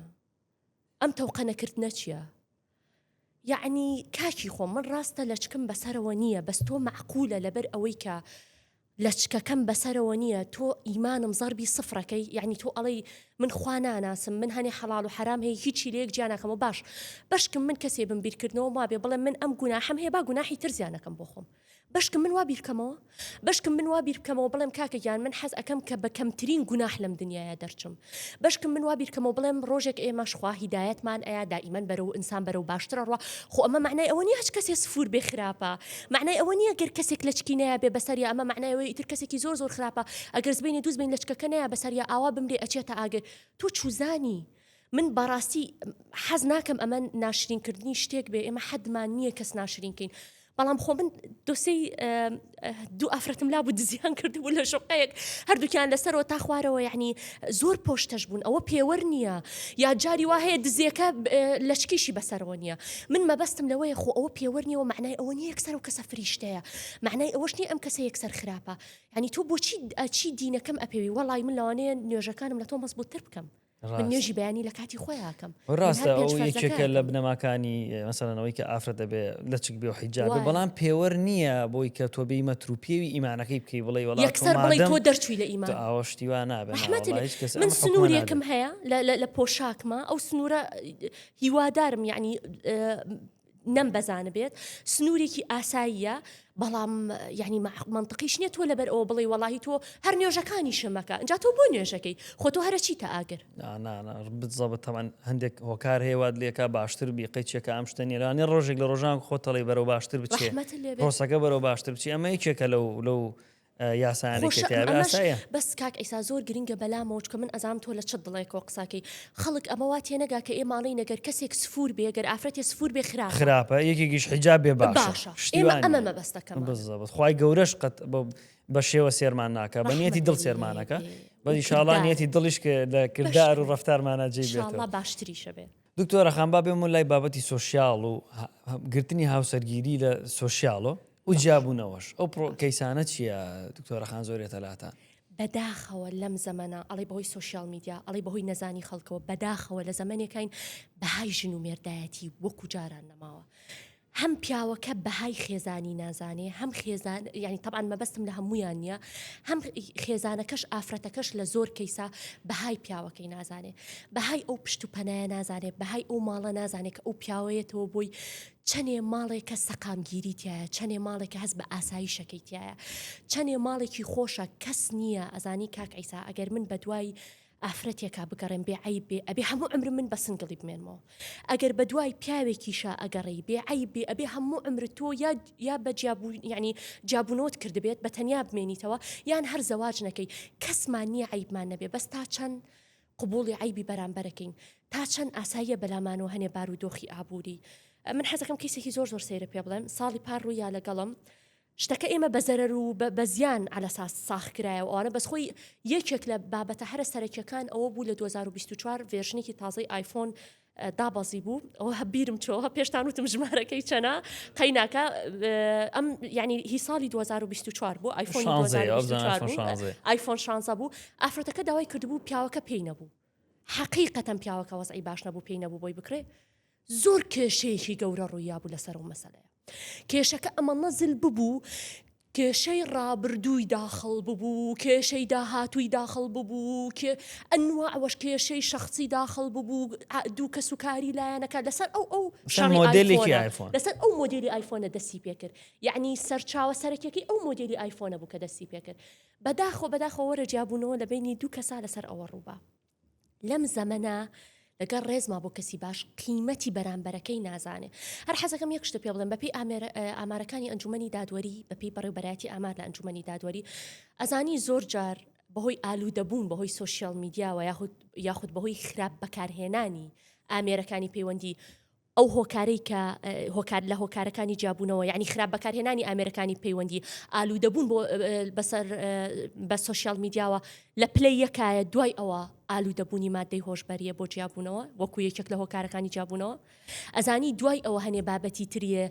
ئەم تەوقە نەکردنە چییە یعنی کاکی خۆم من ڕاستە لە چکم بەسەرەوە نییە بەس تۆ معقولە لەبەر ئەوەی کە لە چکەکەم بەسەرەوە نییە تۆ ئیمانم زەربی سفرەکەی یعنی تۆ ئەڵێ من خوا ناناسم من هەنێ حەڵال و حرام هەیە هیچی لەیەک جیانەکەم و باش بەشکم من کەسێ بم بیرکردنەوە وابێ بڵێ من ئەم گوناحەم هەیە با گوناحی تر زیانەکەم بۆ خۆم بەشکم من وا بیرکەمەوە بڵێم کاکەگیان من حەز ئەەکەم کە بە کەمترین گوناح لەم دنیاە دەرچم بەشکم من وا بیرکەمەوە بڵێم ڕۆژێک ئێمەش خوا هیدایەتمان ئەیە دائیمەن بەرەو ئینسان بەرەو باشترە ڕوا خۆ ئەمە معنای ئەوە نیە هیچ کەسێ سفور بێ خراپە معنای ئەوە نییە گەر کەسێک لە چکینەیە بێ بەسەریە ئەمە معنایەوەی ئیتر کەسێکی زۆر خراپە ئەگەر زبێنی دووز بین لە چکەکە نەیە بەسەریە ئاوا بمرێ ئەچێتە ئاگر تۆ چوزانی من بەڕاستی حەز ناکەم ئەمە ناشرینکردنی شتێک بێ ئێمە حەدمان نییە کەس ناشرینکەین بەڵام خۆ من دۆسەی دوو ئافرەتم لا بوو دزیان کردبوو لە شوقەیەک هەردووکیان لەسەرەوە تا خوارەوە یعنی زۆر پۆشتەش بوون ئەوە پێوەەر نییە یا جاری وا هەیە دزیەکە لە چکیشی بەسەرەوە نییە من مەبەستم لەوەیە خۆ ئەوە پێوەەر نیەوە معنای ئەوە نیە یەکسەر و کەسە فریشتەیە معنای ئەوەش نیە ئەم کەسە یەکسەر خراپە یعنی تۆ بۆچی چی دینەکەم ئەپێوی وەڵای من لەوانەیە نوێژەکانم لە تۆ مەزبووتتر بکەم من نوێژی بەیانی لە کاتی خۆیاکەم ڕاستە ئەو یەکێکە لە بنەماکانی مەسەلەنەوەی کە ئافرەت دەبێ لە چک بێ و حیجابێ بەڵام پێوەەر نییە بۆی کە تۆ بێی مەتروپێوی ئیمانەکەی بکەی بڵێ وڵات یەکسەر بڵێ تۆ دەرچووی لە ئیمان ئاوەشتیوان نابێت من سنوورێکم هەیە لە پۆشاکمە ئەو سنوورە هیوادارم یعنی نەم بەزانە بێت سنوورێکی ئاساییە بەڵام یعنی منطقیش نییە تۆ لەبەر ئەوە بڵێ وەڵاهی تۆ هەر نوێژەکانی شەمەکە اینجا تۆ بۆ نوێژەکەی خۆ تۆ هەرە چیتە ئاگر بزەبت تەمان هەندێک هۆکار هێواد لێکە باشتر بی قەیچێکە ئەم شتە نێرانی ڕۆژێک لە ڕۆژان خۆتەڵی بەرەو باشتر بچێ ڕۆسەکە بەرەو باشتر بچی ئەمە یەکێکە لەو یاسانێکە بەس کاک ئەیسا زۆر گرنگە بەلامەوە چکە من ئەزام تۆ لە چت دڵێکەوە قساکەی خەڵک ئەمەوا تێنەگا کە ئێماڵی نەگەر کەسێک سفور بێ گەر ئافرەتێ سفور بێ خراپە یەکێکیش حیجاب بێ باشە ئەمە مەبەستەکەم بزەبت خوای گەورەش قەت بە شێوە سێرمان ناکە بە نیەتی دڵ سێرمانەکە بەدی شاڵان نیەتی دڵیش کە لە کردار و ڕفتارمانە جێ بێتەوە باشتریشە بێت دکتۆرە خان با بێمون لای بابەتی سۆشیاڵ و گرتنی هاوسەرگیری لە سۆشیاڵۆ و جیابوونەوەش ئەو کەیسانە چییە دکتۆرەخان زۆرێتە لاتان بەداخەوە لەم زەمانە ئەڵێ بەهۆی سوۆسیال میدیا ئەڵێ بەهۆی نەزانی خەڵکەوە بەداخەوە لە زەمانێکین بەهای ژن و مێردایەتی وەکو جاران نەماوە هەم پیاوەکە بەهای خێزانی نازانێ هەم خێزان ینی طبعاً مەبەستم لە هەمویان نییە هەم خێزانەکەش ئافرەتەکەش لە زۆر کەیسا بەهای پیاوەکەی نازانێ بەهای ئەو پشت و پەنایە نازانێت بەهای ئەو ماڵە نازانێت کە ئەو پیاوەیەتەوە بۆی چەندێ ماڵێکە سەقامگیری تایە چەندێ ماڵێکە هەست بە ئاساییشەکەی تایە چەندێ ماڵێکی خۆشە کەس نییە ئەزانی کاک عیسا ئەگەر من بە دوای ئافرەتێکا بگەڕێن بێ عیب بێ ئەبێ هەموو عمر من بە سنگڵی بمێنمەوە ئەگەر بە دوای پیاوێکیشە ئەگەڕی بێ عیب بێ ئەبێ هەموو عمر تۆ یا بە ینی جابوونەوەت کردبێت بە تەنیا بمێنیتەوە یان هەر زەواج نەکەی کەسمان نییە عیبمان نەبێ بەس تا چەند قبوڵی عیبی بەرامبەرەکەین تا چەند ئاساییە بەلامانەوە هەنێ بارودۆخی ئابووری من حەزەکەم کەیسێکی زۆر سەیرە پێ بڵێم ساڵی پار ڕوویا لەگەڵم شتەکە ئێمە بە زەرەر و بە زیان علەساس ساخکرایە و ئەوانە بەس خۆی یەکێک لە بابەتە هەرە سەرەکیەکان ئەوە بوو لە 2024 ڤێرژنێکی تازەی ئایفۆن دابەزی بوو ئەوە هەبیرم چۆوە پێشتان وتم ژمارەکەی چەنە قەیناکە ئەم ینی هی ساڵی 2024 بوو ئایفۆن ئایفۆن 16 بوو ئافرەتەکە داوای کردبوو پیاوەکە پێی نەبوو حەقیقەتەن پیاوەکە وەزعی باش نەبوو پێی نەبوو بۆی بکرێ زۆر کێشەیەکی گەورە ڕوویا بوو لەسەر و مەسەلەیە کێشەکە ئەمە نەزل ببوو کێشەی ڕابردووی داخڵ ببوو کێشەی داهاتووی داخڵ ببوو کێ ئەنواعوەش کێشەی شخصی داخڵ ببوو دوو کە سوکاری لایەنەکە لەسەر ئەو مۆدێلێکی ئایفۆن لەسەر ئەو مۆدێلی ئایفۆنە دەستی پێکرد یعنی سەرچاوە سەرەکیەکەی ئەو مۆدێلی ئایفۆنە بوو کە دەستی پێکرد بەداخۆ وەرە جیابوونەوە لە بینی دوو کەسا لەسەر ئەوە ڕووبا لەم زەمەنە لەگەر ڕێزما بۆ کەسی باش قیمەتی بەرامبەرەکەی نازانێ هەر حەزەکەم یەک شتە پێ بڵێم بەپی ئامارەکانی ئەنجومەنی دادوەری بەپی بەڕێوەبەرەتی ئامار لە ئەنجومەنی دادوەری ئەزانی زۆر جار بەهۆی ئالوودەبوون بەهۆی سوۆسیال میدیاوە یاخود بەهۆی خراپ بەکارهێنانی ئامێرەکانی پەیوەندی ئەو هۆکارەی کە هۆکار لە هۆکارەکانی جیابوونەوە یعنی خراپ بەکارهێنانی ئامێرەکانی پەیوەندی ئالوودەبوون بەسەر بە سوۆسیال میدیاوە لە پلەی یەکایە دوای ئەوە ئالوودەبوونی مادەی هۆشبەریە بۆ جیابوونەوە وەکو یەکێک لە هۆکارەکانی جیابوونەوە ئەزانی دوای ئەوە هەنێ بابەتی تریە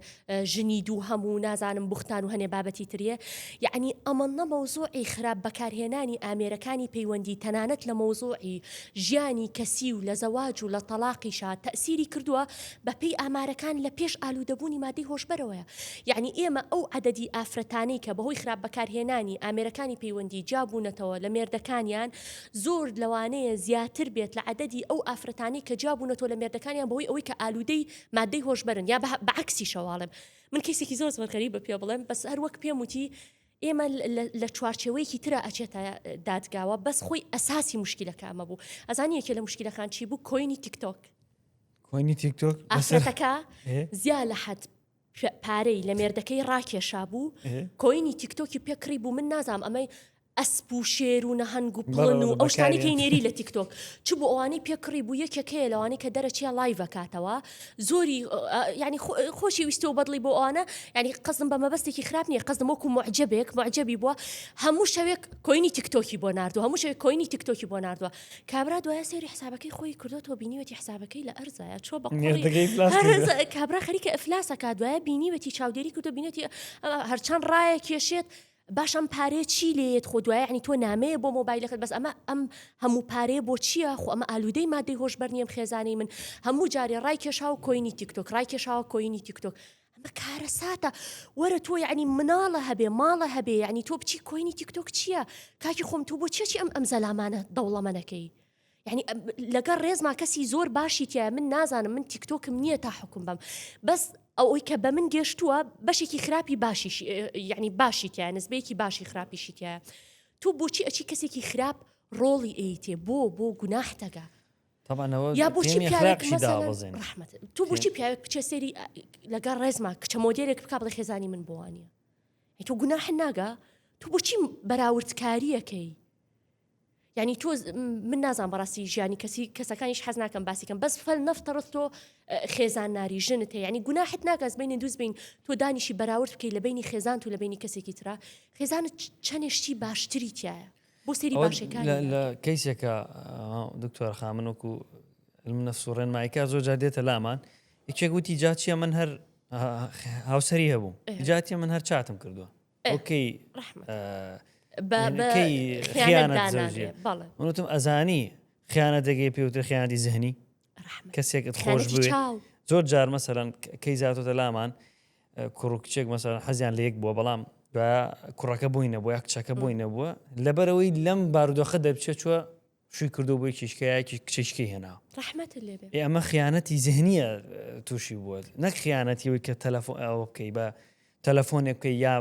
ژنی دوو هەموو نازانم بوختان و هەنێ بابەتی تریە یعنی ئەمە نەمەوزوعی خراپ بەکارهێنانی ئامێرەکانی پەیوەندی تەنانەت لە مەوزوعی ژیانی کەسی و لە زەواج و لە تەلاقیشا تەئسیری کردووە بەپێی ئامارەکان لە پێش ئالوودەبوونی مادەی هۆشبەرەوەیە یعنی ئێمە ئەو عەدەدی ئافرەتانەی کە بەهۆی خراپ بەکارهێنانی ئامێرەکانی پەیوەندی جیابوونەتەوە لە مێردەکانیان زۆر لەوانەیە زیاتر بێت لە عەدەدی ئەو ئافرەتانی کە جیابوونەتەوە لە مێردەکانیان بەهۆی ئەوەی کە ئالوودەی مادەی هۆشبەرن یا بەعکسی شەواڵم من کەسێکی زۆر زۆرخەری بە پێ بڵێم بەس هەر وەک پێم وتی ئێمە لە چوارچێوەیەکی ترە ئەچێتە دادگاوە بەس خۆی ئەساسی مشکلەکە ئەمە بوو ئەزانی یەکێ لە مشکلەکان چی بوو کۆینی تیکتۆک ئافرەتەکە زیاد لە حەد پارەی لە مێردەکەی ڕاکێشا بوو کۆینی تیکتۆکی پێکڕی بوو من نازام ئەمەی ئەسپ و شێر و نەهەنگ و پڵن و ئەو شتانی کەی نێری لە تیکتۆک چ بۆ ئەوانەی پێکڕی بوو یەکێکەیە لەوانەی کە دەرەچیە لایڤ کاتەوە زۆری ینی خۆشی ویستە و بەدڵی بۆ ئەوانە ینی قەزم بە مەبەستێکی خراپ نییە قەزم وەکو معجەبی بووە هەموو شەوێک کۆینی تیکتۆکی بۆ ناردووە هەموو شەوێک کۆینی تیکتۆکی بۆ ناردووە کابرا دوایە سێری حسابەکەی خۆی کردوەوە بینیوەتی حسابەکەی لە ئەرزایە چۆ بە کابرا خەریکە ئەفلاسەکە دوایە بینیوەتی چاودێری کردو بینێتی هەرچەند ڕایە کێشێت باشم پارێ چی لێت خۆ دوایە ینی تۆ نامەیە بۆ مۆبایلەکەت بەس ئەم هەموو پارەیە بۆ چییە خۆ ئەمە ئالوودەی مادەی هۆشبەر نیەم خێزانەی من هەموو جارێ ڕای کێشاوە کۆینی تیکتۆک ڕای کێشاوە کۆینی تیکتۆک ئەمە کارە ساتە وەرە تۆ یعنی مناڵە هەبێ ماڵە هەبێ ینی تۆ بچی کۆینی تیکتۆک چییە کاکی خۆم تۆ بۆ چی ئەم زەلامانە دەوڵەمەنەکەی یعنی لەگەڵ ڕێزما کەسی زۆر باشی تایە من نازانم من تیکتۆکم نییە تا حکوم بم بەس ئەوەی کە بە من گەشتووە بەشێکی خراپی باشیش یعنی باشی تایە نزبەیەکی باشی خراپیشی تایە تۆ بۆچی ئەچی کەسێکی خراپ ڕۆڵی ئەیتێ بۆ گوناحتەکە یا بۆچی پیاوێک ڕەحمەت تۆ بۆچی پیاوێک بچێ سێری لەگەڵ ڕێزما کچە مۆدێلێک بکا بڵێ خێزانی من بۆوانە تۆ گوناح ناگا تۆ بۆچی بەراوردکاریەکەی یعنی تۆ من نازان بەڕاستی ژیانی کەسەکانیش حەز ناکەم باسیکەم بەس فەل نەفتەڕست تۆ خێزان ناری ژنت هەیە یعنی گوناحت ناگاز بینی دووز بین تۆ دانیشی بەراورد بکەی لە بینی خێزان و لە بینی کەسێکی ترا خێزانت چەندێشتی باشتری تایە بۆ سێری باشەکانی لە کەیسێکە دکتۆر خامن وەکو منە سوڕێن مایکە زۆر جار دێتە لامان یەکێک وتی جا چیە من هەر هاوسەری هەبوو جاتی من هەر چاتم کردووە ئۆکەی خیانەت زەوجیە منوتم ئەزانی خیانەت دەگەی پێوتر خیانەتی زەهنی کەسێکت خۆش بوێ زۆر جار مەسەرەن کەی زیاتۆتە لامان کوڕ و کچێک مەسەرەن حەزیان لە یەک بووە بەڵام کوڕەکە بووی نەبووە یا کچەکە بووی نەبووە لەبەرەوەی لەم بارودۆخە دەبچێت چوە شووی کردو بۆی کیشکایەکی کچیشکی هێنا ئەمە خیانەتی زەهنیە تووشی بووە نەک خیانەتیەوەی کە تەلەفۆن ئەوە بکەی بە تەلەفۆنێک بکەی یا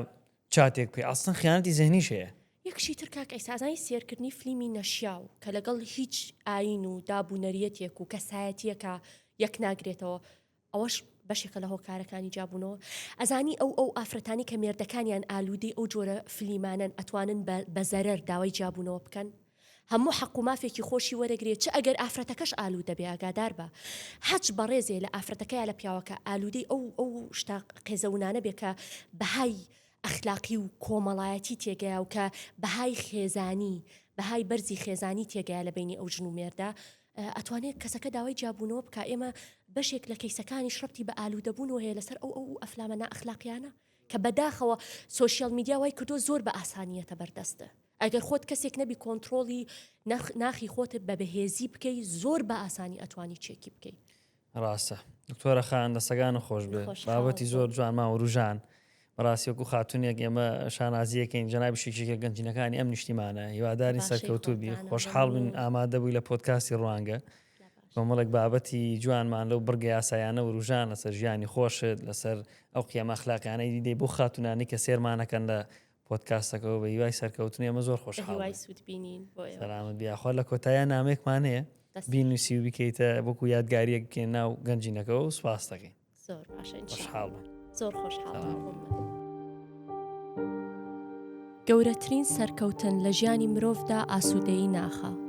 چاتێک بکەی ئەستن خیانەتی زەهنیشەیە یەکشی تر کاک ئەیسازانی سێرکردنی فلیمی نەشیاو کە لەگەڵ هیچ ئاین و دابوونەریەتێک و کەسایەتیەکە یەک ناگرێتەوە ئەوەش بەشێکە لە هۆکارەکانی جابوونەوە ئەزانی ئەو ئافرەتانی کە مێردەکانیان ئالوودەی ئەو جۆرە فلیمانن ئەتوانن بە زەرەر داوای جابوونەوە بکەن هەموو حەق و مافێکی خۆشی وەرەگرێت چ ئەگەر ئافرەتەکەش ئالوودە بێ ئاگادار بە هەچ بەڕێزێ لە ئافرەتەکەی لە پیاوەکە ئالوودەی ئەو شتا قێزەونانە بێ کە بەهای ئەخلاقی و کۆمەڵایەتی تێگەیە و کە بەهای خێزانی بەهای بەرزی خێزانی تێگەیە لە بینی ئەو ژن و مێردا ئەتوانێت کەسەکە داوای جابوونەوە بکە ئێمە بەشێک لە کەیسەکانی شڕەتی بە ئالوودەبوونەوە هەیە لەسەر ئەو ئەفلامە نائەخلاقیانە کە بەداخەوە سۆشیال میدیا وای کردو زۆر بە ئاسانیەتە بەردەستە ئەگەر خۆت کەسێک نەبی کۆنتترۆلی ناخی خۆتت بە بەهێزی بکەی زۆر بە ئاسانی ئەتوانی چێکی بکەی ڕاستە دکتۆرە خان دەسەگان و خۆش بێ بابەتی زۆر جوان ما و ڕوژان بەڕاستی وەکو خاتونێک ئێمە شانازیەکەین جەنابی شێکێکە گەنجینەکانی ئەم نیشتیمانە هیواداری سەرکەوتوبی خۆشحاڵ بن ئامادە بووی لە پۆدکاستی ڕوانگە کۆمەڵێک بابەتی جوانمان لەو بڕگە یاسایانە و ڕوژان لەسەر ژیانی خۆشت لەسەر ئەو قیامە ئەخلاقیانەی دیدەی بۆ خاتونانی کە سێرمانەکەن لە پۆدکاستەکەەوە بە هیوای سەرکەوتنی ئەمە زۆر خۆشحاڵ سەلامت بیاخوا لە کۆتاییان نامێکمان هەیە بینویسی و بکەیتە وەکو یادگاریەک بکەین ناو گەنجینەکەەوە و سوپاس دەکەین زۆر خۆشحاڵ بن زۆر خۆشحاڵ گەورەترین سەرکەوتن لە ژیانی مرۆڤدا ئاسوودەیی ناخە